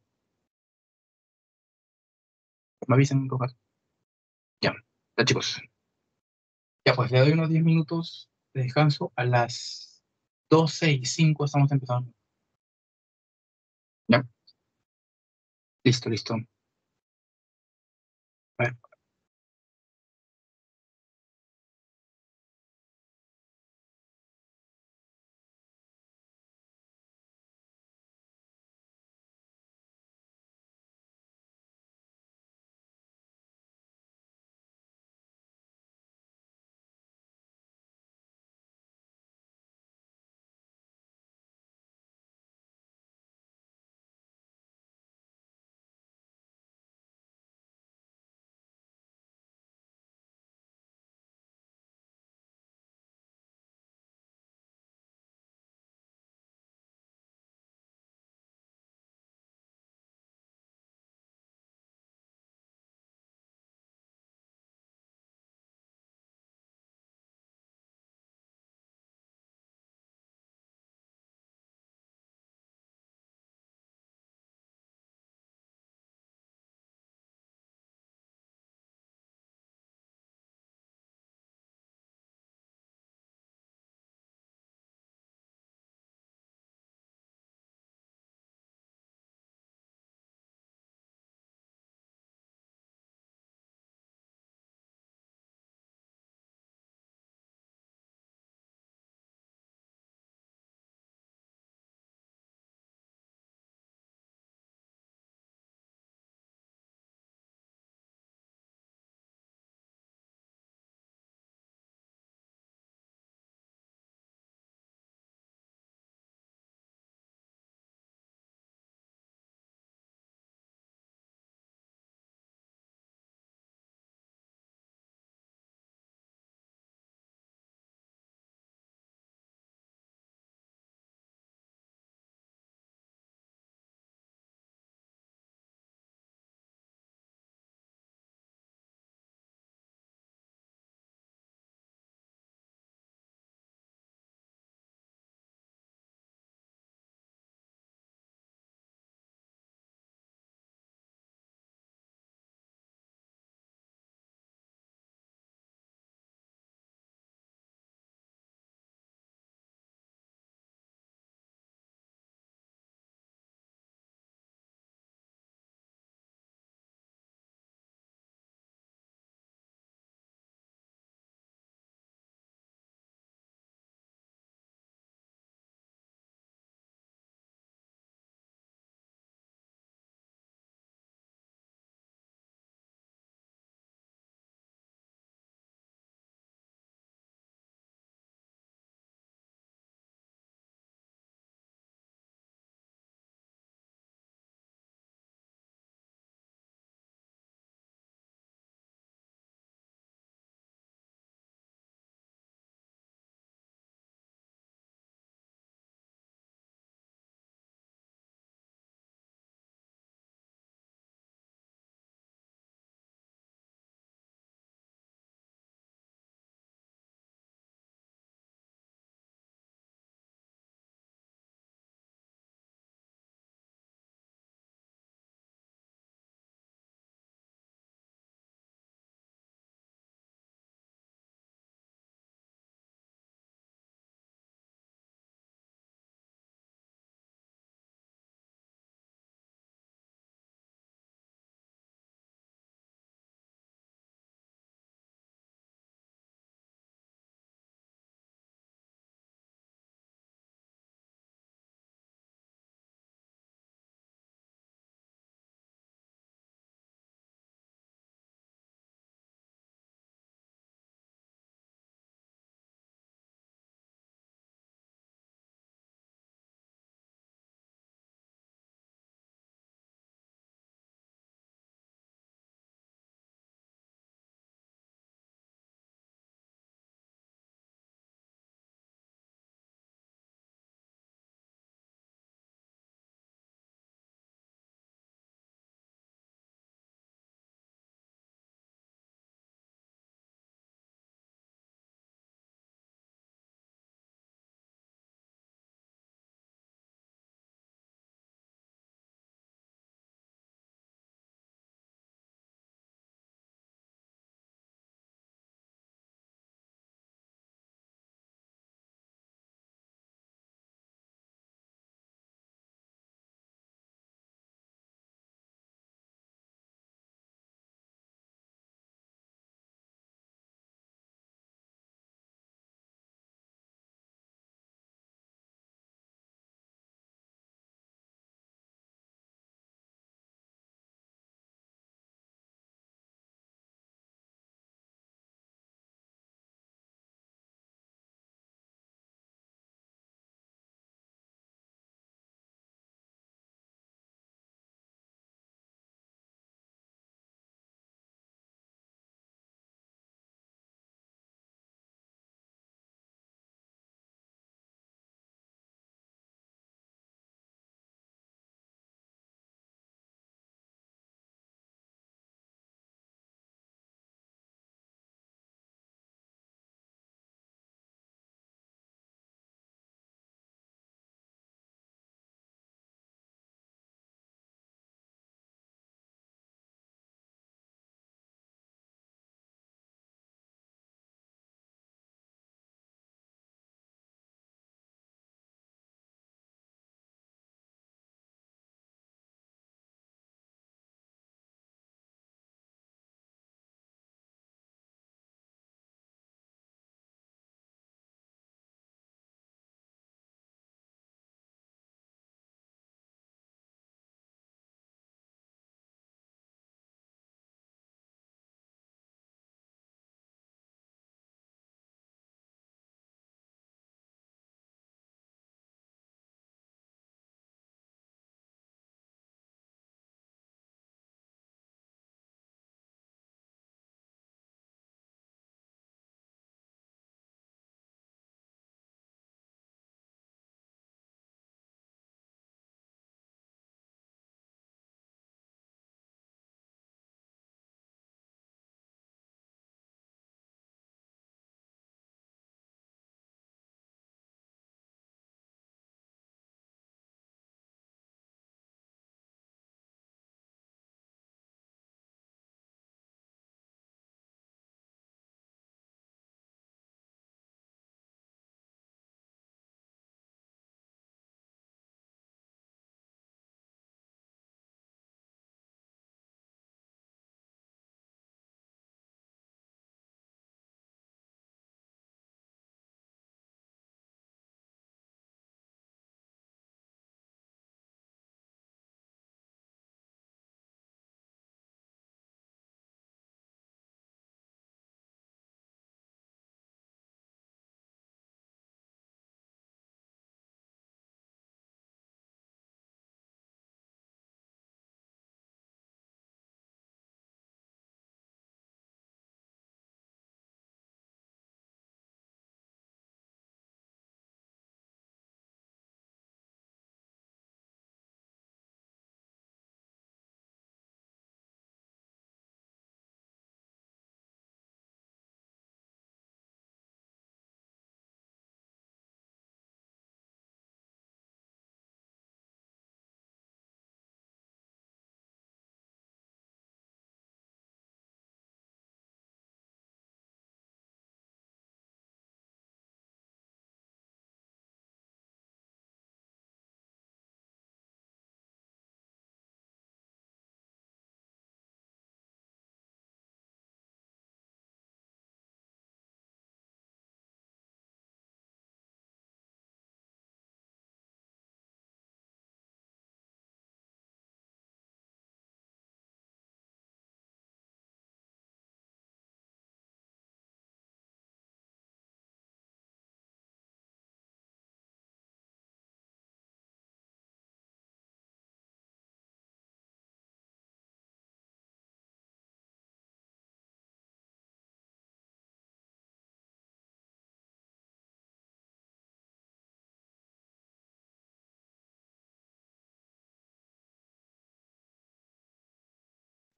Me avisan un poco. Ya, ya chicos. Ya pues le doy unos 10 minutos de descanso. A las 12:05 estamos empezando. Ya, listo, listo. A ver,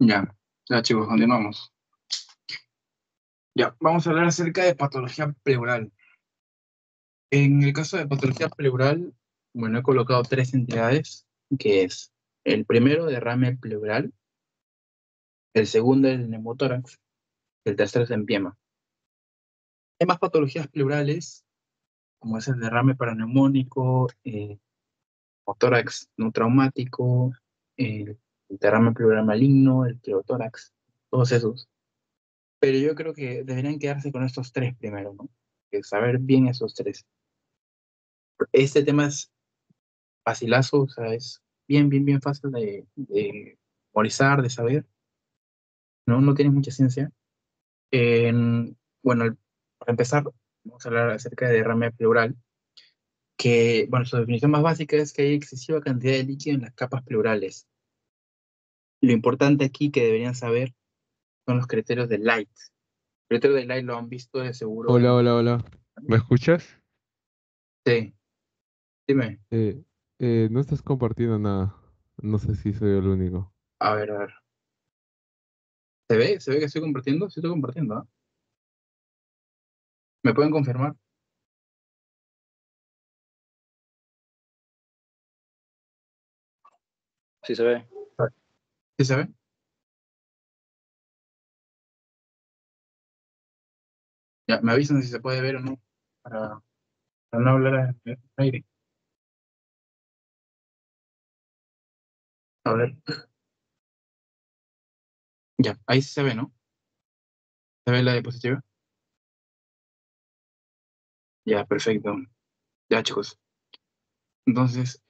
Ya chicos, continuamos. Ya, vamos a hablar acerca de patología pleural. En el caso de patología pleural, bueno, he colocado tres entidades, que es el primero, derrame pleural, el segundo, el neumotórax, el tercero es empiema. Hay más patologías pleurales, como es el derrame paraneumónico, o tórax no traumático, el derrame pleural maligno, el pleotórax, todos esos. Pero yo creo que deberían quedarse con estos tres primero, ¿no? Que saber bien esos tres. Este tema es facilazo, o sea, es bien fácil de memorizar, de saber, ¿no? No tiene mucha ciencia. Bueno, para empezar, vamos a hablar acerca de derrame pleural, que, bueno, su definición más básica es que hay excesiva cantidad de líquido en las capas pleurales. Lo importante aquí que deberían saber son los criterios de Light. El criterio de Light lo han visto de seguro Hola, en... hola, hola. ¿Me escuchas? Sí, dime. Eh, no estás compartiendo nada. No sé si soy el único. A ver. ¿Se ve? ¿Se ve que estoy compartiendo? Sí estoy compartiendo, ¿ah? ¿Me pueden confirmar? Sí se ve. ¿Sí se ve? Ya, me avisan si se puede ver o no, para no hablar al aire. A ver, ya, ahí sí se ve, ¿no? ¿Se ve la diapositiva? Ya, perfecto. Ya, chicos. Entonces,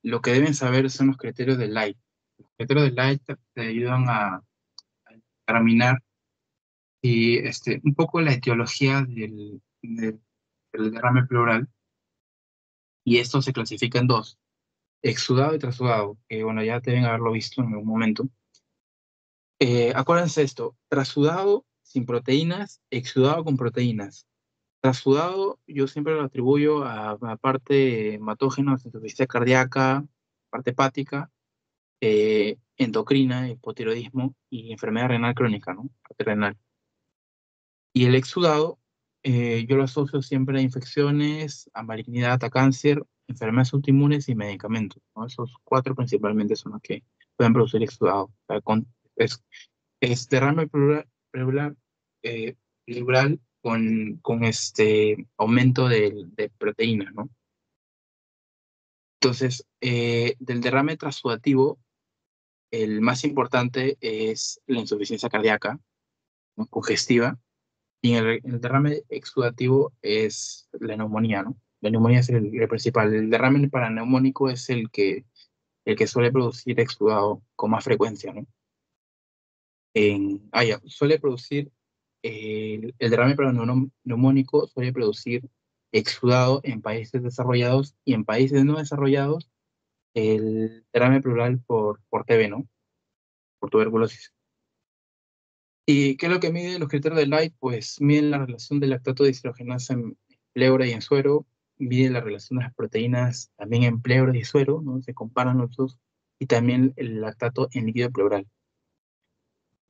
lo que deben saber son los criterios de Light. Los criterios de Light te ayudan a determinar y, un poco la etiología del derrame pleural, y esto se clasifica en dos: exudado y trasudado, que bueno, ya deben haberlo visto en algún momento. Acuérdense esto: trasudado sin proteínas, exudado con proteínas. Trasudado yo siempre lo atribuyo a parte hematógena, insuficiencia cardíaca, parte hepática, endocrina, hipotiroidismo y enfermedad renal crónica, ¿no? Parte renal. Y el exudado, yo lo asocio siempre a infecciones, a malignidad, a cáncer, enfermedades autoinmunes y medicamentos, ¿no? Esos cuatro principalmente son los que pueden producir exudado. O sea, es, es derrame pleural, eh, pleural con este aumento de proteínas, ¿no? Entonces, del derrame transudativo, el más importante es la insuficiencia cardíaca, ¿no? Congestiva. Y el derrame exudativo es la neumonía, ¿no? La neumonía es el principal. El derrame paraneumónico es el que suele producir exudado con más frecuencia, ¿no? Ya, suele producir, el derrame paraneumónico suele producir exudado en países desarrollados, y en países no desarrollados el derrame pleural por TB, ¿no? Por tuberculosis. ¿Y qué es lo que miden los criterios de Light? Pues miden la relación del lactato deshidrogenasa en pleura y en suero, miden la relación de las proteínas también en pleura y suero, ¿no? Se comparan los dos, y también el lactato en líquido pleural.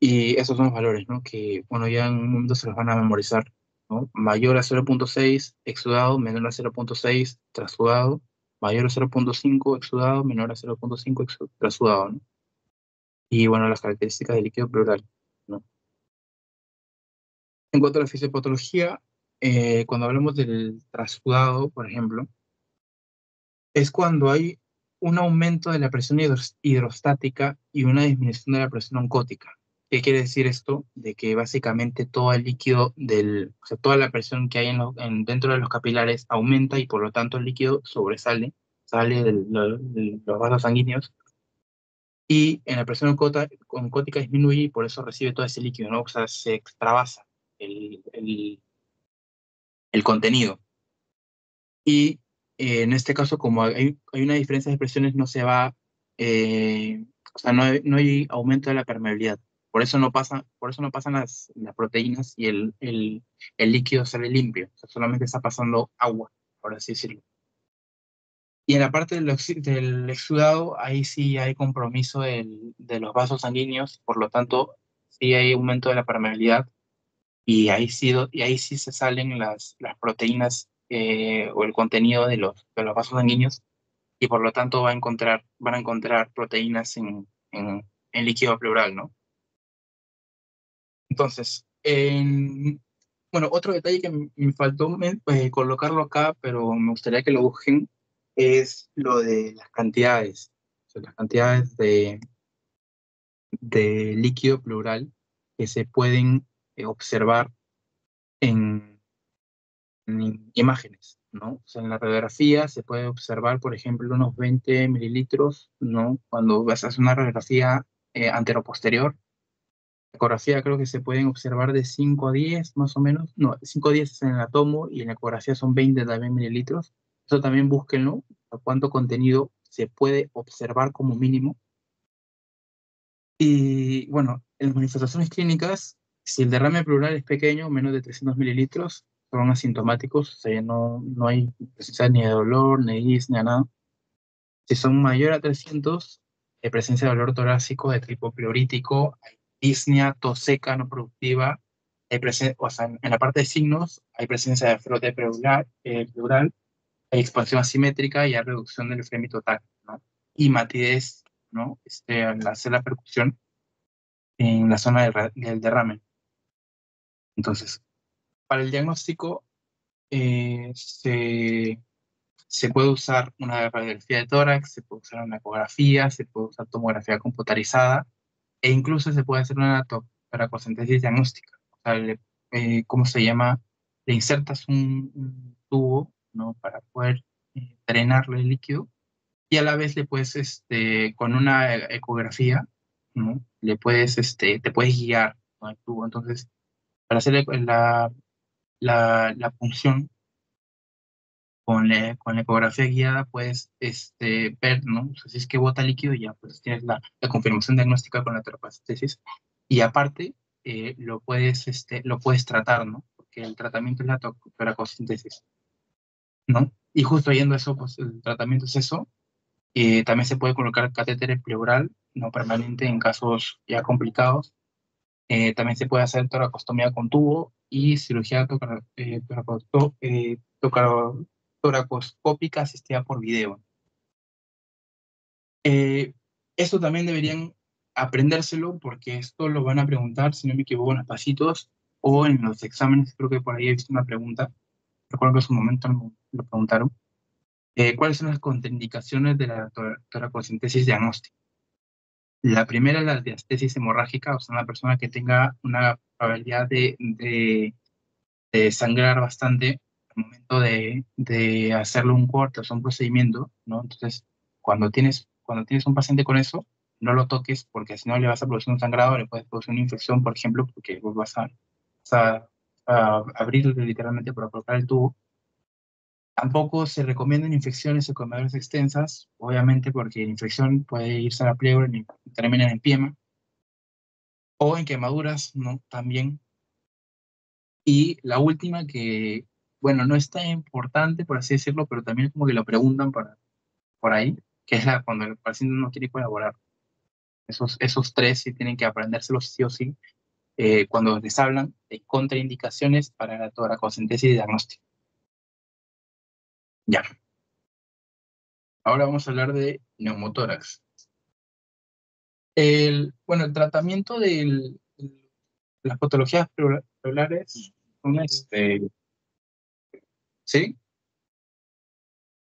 Y esos son los valores, ¿no? Que, bueno, ya en un momento se los van a memorizar, ¿no? Mayor a 0.6 exudado, menor a 0.6 trasudado, mayor a 0.5 exudado, menor a 0.5 trasudado, ¿no? Y, bueno, las características del líquido pleural, ¿no? En cuanto a la fisiopatología, cuando hablamos del trasudado, por ejemplo, es cuando hay un aumento de la presión hidrostática y una disminución de la presión oncótica. ¿Qué quiere decir esto? De que básicamente todo el líquido o sea, toda la presión que hay dentro de los capilares aumenta, y por lo tanto el líquido sobresale, sale de los vasos sanguíneos, y en la presión oncótica disminuye, y por eso recibe todo ese líquido, ¿no? O sea, se extravasa el contenido. Y, en este caso, como hay una diferencia de presiones, no se va, o sea, no hay aumento de la permeabilidad. Por eso no pasan las proteínas, y el líquido sale limpio. O sea, solamente está pasando agua, por así decirlo. Y en la parte del exudado, ahí sí hay compromiso de los vasos sanguíneos, por lo tanto, sí hay aumento de la permeabilidad, y ahí sí se salen las proteínas o el contenido de los vasos sanguíneos, y por lo tanto van a encontrar proteínas en líquido pleural, ¿no? Entonces, bueno, otro detalle que me faltó colocarlo acá, pero me gustaría que lo busquen, es lo de las cantidades. O sea, las cantidades de líquido pleural que se pueden observar en, en imágenes, ¿no? O sea, en la radiografía se puede observar, por ejemplo, unos 20 mililitros, ¿no? Cuando vas a hacer una radiografía anteroposterior. Ecografía creo que se pueden observar de 5 a 10 más o menos. No, 5 a 10 es en el átomo y en la ecografía son 20 también mililitros. Eso también búsquenlo, a cuánto contenido se puede observar como mínimo. Y bueno, en las manifestaciones clínicas, si el derrame pleural es pequeño, menos de 300 mililitros, son asintomáticos, o sea, no hay presencia ni de dolor, ni de disnea, nada. Si son mayor a 300, presencia de dolor torácico de tipo pleurítico, hay disnea, tos seca no productiva, o sea, en la parte de signos hay presencia de frote pleural, hay expansión asimétrica y hay reducción del efremio total, ¿no? Y matidez, ¿no? Al hacer la percusión en la zona del derrame. Entonces, para el diagnóstico eh, se, se puede usar una radiografía de tórax, se puede usar una ecografía, se puede usar tomografía computarizada, e incluso se puede hacer una toracocentesis diagnóstica. O sea, ¿cómo se llama? Le insertas un tubo, ¿no? Para poder drenarle el líquido, y a la vez le puedes, con una ecografía, ¿no? Te puedes guiar con el tubo. Entonces, para hacer la punción con la ecografía guiada, puedes ver, ¿no? O sea, si es que bota líquido, ya pues tienes la confirmación diagnóstica con la toracocentesis. Y aparte, lo puedes tratar, ¿no? Porque el tratamiento es la toracocentesis, ¿no? Y justo yendo a eso, pues el tratamiento es eso. También se puede colocar catéter pleural no permanente en casos ya complicados. También se puede hacer toracostomía con tubo y cirugía toracoscópica asistida por video. Eh, Esto también deberían aprendérselo, porque esto lo van a preguntar, si no me equivoco, en los pasitos o en los exámenes. Creo que por ahí he visto una pregunta. Recuerdo que en su momento lo preguntaron. ¿Cuáles son las contraindicaciones de la toracocentesis diagnóstica? La primera es la diastesis hemorrágica, o sea, una persona que tenga una probabilidad de sangrar bastante al momento de hacerle un corte o sea, un procedimiento, ¿no? Entonces, cuando tienes un paciente con eso, no lo toques, porque si no le vas a producir un sangrado, le puedes producir una infección, por ejemplo, porque vos vas a abrir literalmente para colocar el tubo. Tampoco se recomiendan infecciones o quemaduras extensas, obviamente porque la infección puede irse a la pleura y termina en empiema, o en quemaduras, ¿no? También. Y la última que, bueno, no es tan importante, por así decirlo, pero también como que lo preguntan por ahí, que es cuando el paciente no quiere colaborar. Esos tres sí tienen que aprendérselos sí o sí, cuando les hablan de contraindicaciones para la toracocentesis y diagnóstico. Ya. Ahora vamos a hablar de neumotórax. Bueno, el tratamiento de las patologías pleurales son ¿sí?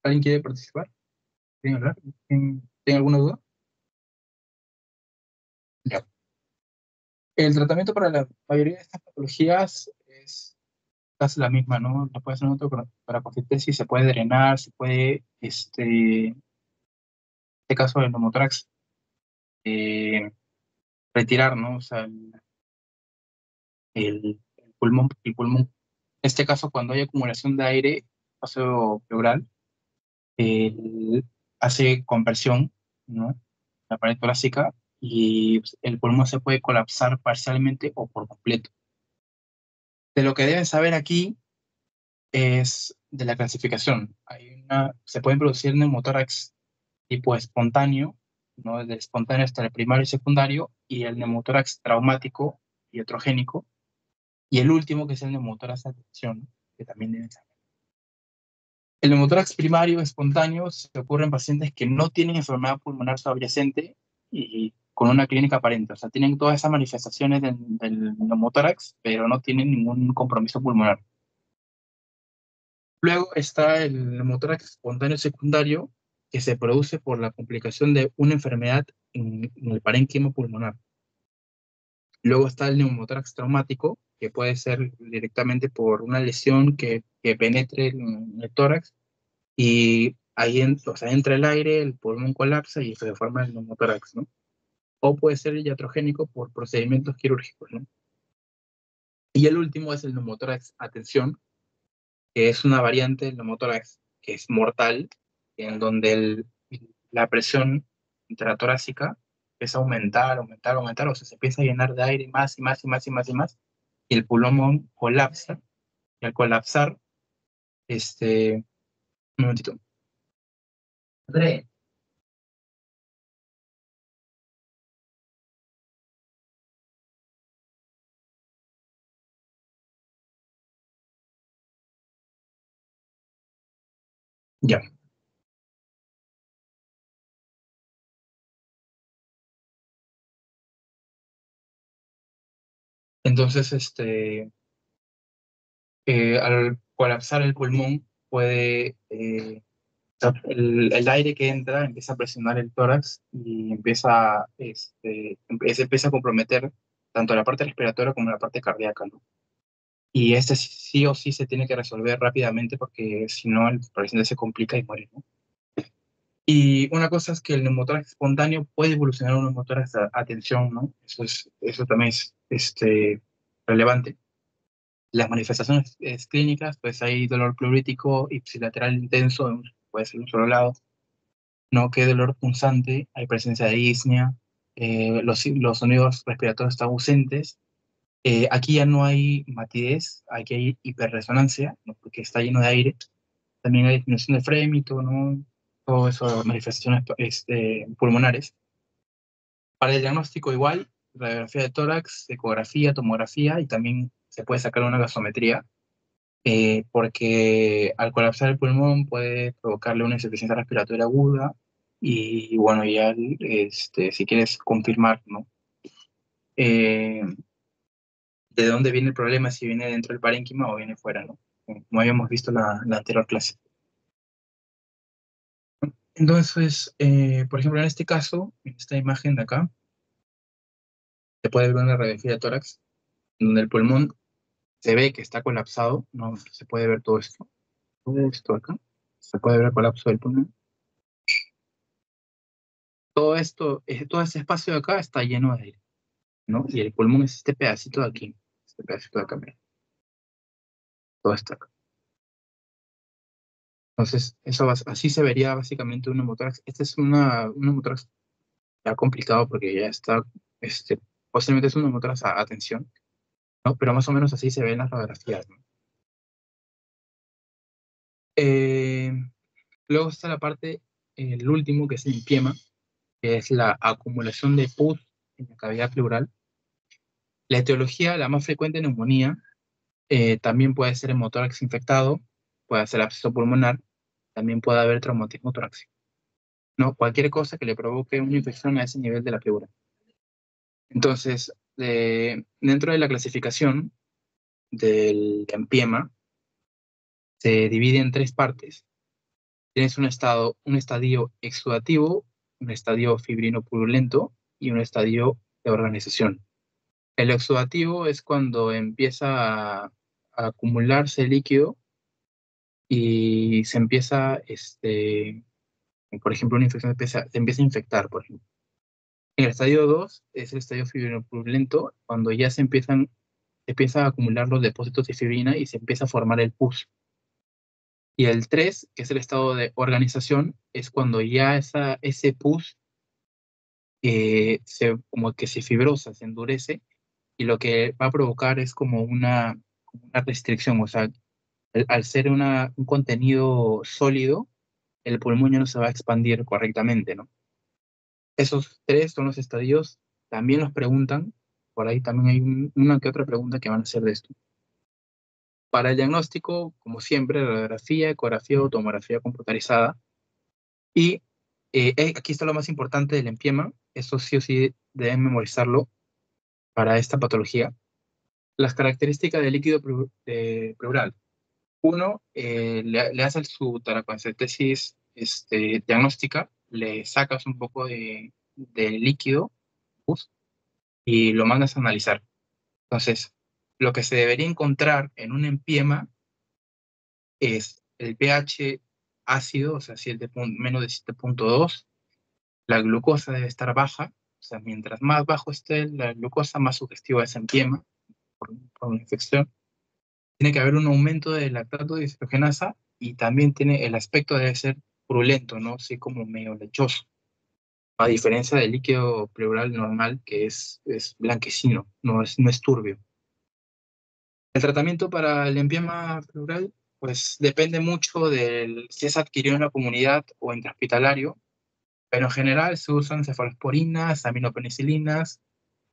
¿Alguien quiere participar? ¿Quieren hablar? ¿Tiene alguna duda? Ya. El tratamiento para la mayoría de estas patologías es casi la misma, ¿no? La puede hacer un para pacientes, se puede drenar, se puede, en este caso del neumotórax, eh, retirar, ¿no? O sea, el pulmón. En este caso, cuando hay acumulación de aire, paso pleural, hace compresión, ¿no? La pared torácica, y pues, el pulmón se puede colapsar parcialmente o por completo. De lo que deben saber aquí es de la clasificación. Se pueden producir neumotórax tipo espontáneo, ¿no? El espontáneo está el primario y secundario, y el neumotórax traumático y heterogénico, y el último que es el neumotórax de atención, que también debe ser. El neumotórax primario espontáneo se ocurre en pacientes que no tienen enfermedad pulmonar subyacente y con una clínica aparente. O sea, tienen todas esas manifestaciones del neumotórax, pero no tienen ningún compromiso pulmonar. Luego está el neumotórax espontáneo secundario, que se produce por la complicación de una enfermedad en el parénquima pulmonar. Luego está el neumotórax traumático, que puede ser directamente por una lesión que penetre en el tórax y ahí o sea, entra el aire, el pulmón colapsa y se forma el neumotórax, ¿no? O puede ser el iatrogénico por procedimientos quirúrgicos, ¿no? Y el último es el neumotórax atención, que es una variante del neumotórax que es mortal, en donde la presión intratorácica empieza a aumentar, aumentar, aumentar, o sea, se empieza a llenar de aire más y más y más y más y más, y el pulmón colapsa, y al colapsar, un momentito. André. Ya. Entonces, al colapsar el pulmón, el aire que entra empieza a presionar el tórax y empieza a comprometer tanto la parte respiratoria como la parte cardíaca, ¿no? Y sí o sí se tiene que resolver rápidamente porque si no el paciente se complica y muere, ¿no? Y una cosa es que el neumotórax espontáneo puede evolucionar a un neumotórax a atención, ¿no? Eso también es relevante. Las manifestaciones clínicas, pues hay dolor pleurítico ipsilateral intenso, puede ser de un solo lado, no que dolor punzante, hay presencia de disnea, los sonidos respiratorios están ausentes. Aquí ya no hay matidez, aquí hay hiperresonancia, ¿no? Porque está lleno de aire. También hay disminución de frémito, ¿no? Todo eso, manifestaciones pulmonares. Para el diagnóstico igual, radiografía de tórax, ecografía, tomografía y también se puede sacar una gasometría porque al colapsar el pulmón puede provocarle una insuficiencia respiratoria aguda y bueno, ya si quieres confirmar, ¿no? Eh, ¿De dónde viene el problema? Si viene dentro del parénquima o viene fuera, ¿no? Como habíamos visto la anterior clase. Entonces, por ejemplo, en este caso, en esta imagen de acá, se puede ver una radiografía de tórax, donde el pulmón se ve que está colapsado, ¿no? Se puede ver todo esto acá, se puede ver el colapso del pulmón. Todo esto, todo ese espacio de acá está lleno de aire, ¿no? Y el pulmón es este pedacito de aquí, este pedacito de acá, mira. Todo está acá. Entonces, así se vería básicamente un neumotórax. Este es un neumotórax ya complicado porque ya está, posiblemente es un neumotórax a atención, ¿no? Pero más o menos así se ven las radiografías, ¿no? Eh, Luego está la parte, el último, que es el empiema, que es la acumulación de pus en la cavidad pleural. La etiología, la más frecuente, neumonía, también puede ser hemotórax infectado, puede ser absceso pulmonar, también puede haber traumatismo torácico, ¿no? Cualquier cosa que le provoque una infección a ese nivel de la pleura. Entonces, dentro de la clasificación del empiema, se divide en tres partes. Tienes un estadio exudativo, un estadio fibrino purulento y un estadio de organización. El exudativo es cuando empieza a acumularse líquido y se empieza, por ejemplo, una infección se empieza a infectar, por ejemplo. En el estadio 2 es el estadio fibrinopurulento, cuando ya empiezan a acumular los depósitos de fibrina y se empieza a formar el pus. Y el 3, que es el estado de organización, es cuando ya ese pus como que se fibrosa, se endurece, y lo que va a provocar es como una restricción, o sea, Al ser un contenido sólido, el pulmón ya no se va a expandir correctamente, ¿no? Esos tres son los estadios, también los preguntan, por ahí también hay una que otra pregunta que van a hacer de esto. Para el diagnóstico, como siempre, radiografía, ecografía o tomografía computarizada. Y aquí está lo más importante del empiema, eso sí o sí deben memorizarlo para esta patología. Las características del líquido pleural. Uno, le haces su taracoencetesis diagnóstica, le sacas un poco de líquido pus, y lo mandas a analizar. Entonces, lo que se debería encontrar en un empiema es el pH ácido, o sea, menos de 7,2. La glucosa debe estar baja, o sea, mientras más bajo esté la glucosa, más sugestiva es empiema por una infección. Tiene que haber un aumento de lactato de deshidrogenasa y también tiene el aspecto debe ser purulento, ¿no? Así como medio lechoso. A diferencia del líquido pleural normal, que es blanquecino, no es turbio. El tratamiento para el empiema pleural, pues depende mucho de si es adquirido en la comunidad o intrahospitalario, pero en general se usan cefalosporinas, aminopenicilinas,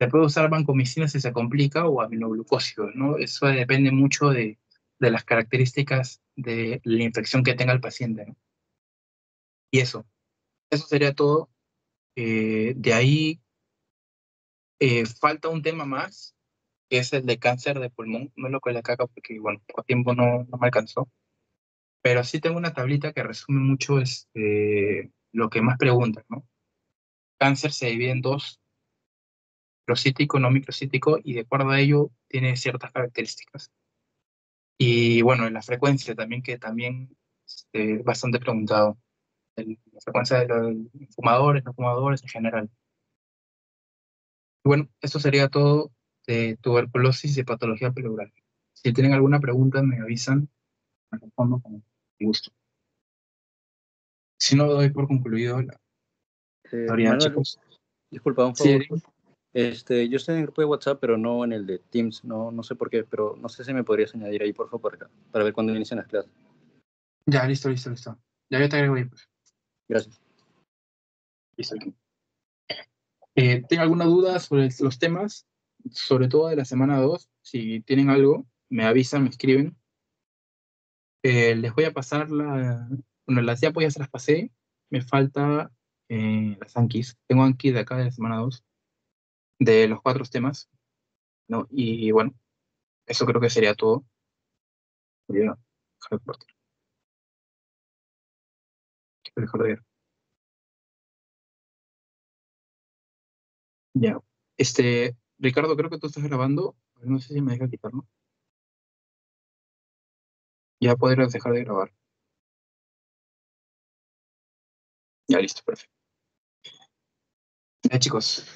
se puede usar vancomicina si se complica o aminoglucósidos, ¿no? Eso depende mucho de las características de la infección que tenga el paciente, ¿no? Y eso sería todo. De ahí falta un tema más, que es el de cáncer de pulmón. No lo que le caga porque, bueno, por tiempo no me alcanzó. Pero sí tengo una tablita que resume mucho lo que más preguntan, ¿no? Cáncer se divide en dos, microcítico, no microcítico, y de acuerdo a ello tiene ciertas características. Y bueno, la frecuencia también, que también bastante preguntado. La frecuencia de los fumadores, no fumadores en general. Y bueno, esto sería todo de tuberculosis y patología pleural. Si tienen alguna pregunta, me avisan, me respondo con gusto. Si no, doy por concluido la historia, Manuel, chicos. disculpa, un Sí, favor. Yo estoy en el grupo de WhatsApp, pero no en el de Teams. No sé por qué, pero no sé si me podrías añadir ahí, por favor, para ver cuándo inician las clases. ya, listo. Ya yo te agrego ahí, pues. Gracias. Listo, aquí. ¿Tengo alguna duda sobre los temas? Sobre todo de la semana 2. Si tienen algo, me avisan, me escriben. Les voy a pasar bueno, las diapos ya se las pasé. Me falta las Anquis. Tengo Anquis de acá de la semana 2 de los 4 temas, ¿no? Y bueno, eso creo que sería todo. Voy a dejar de cortar. Voy a dejar de ver. Ya. Ricardo, creo que tú estás grabando. No sé si me deja quitarlo. Ya podrás dejar de grabar. Ya, listo, perfecto. Ya, chicos.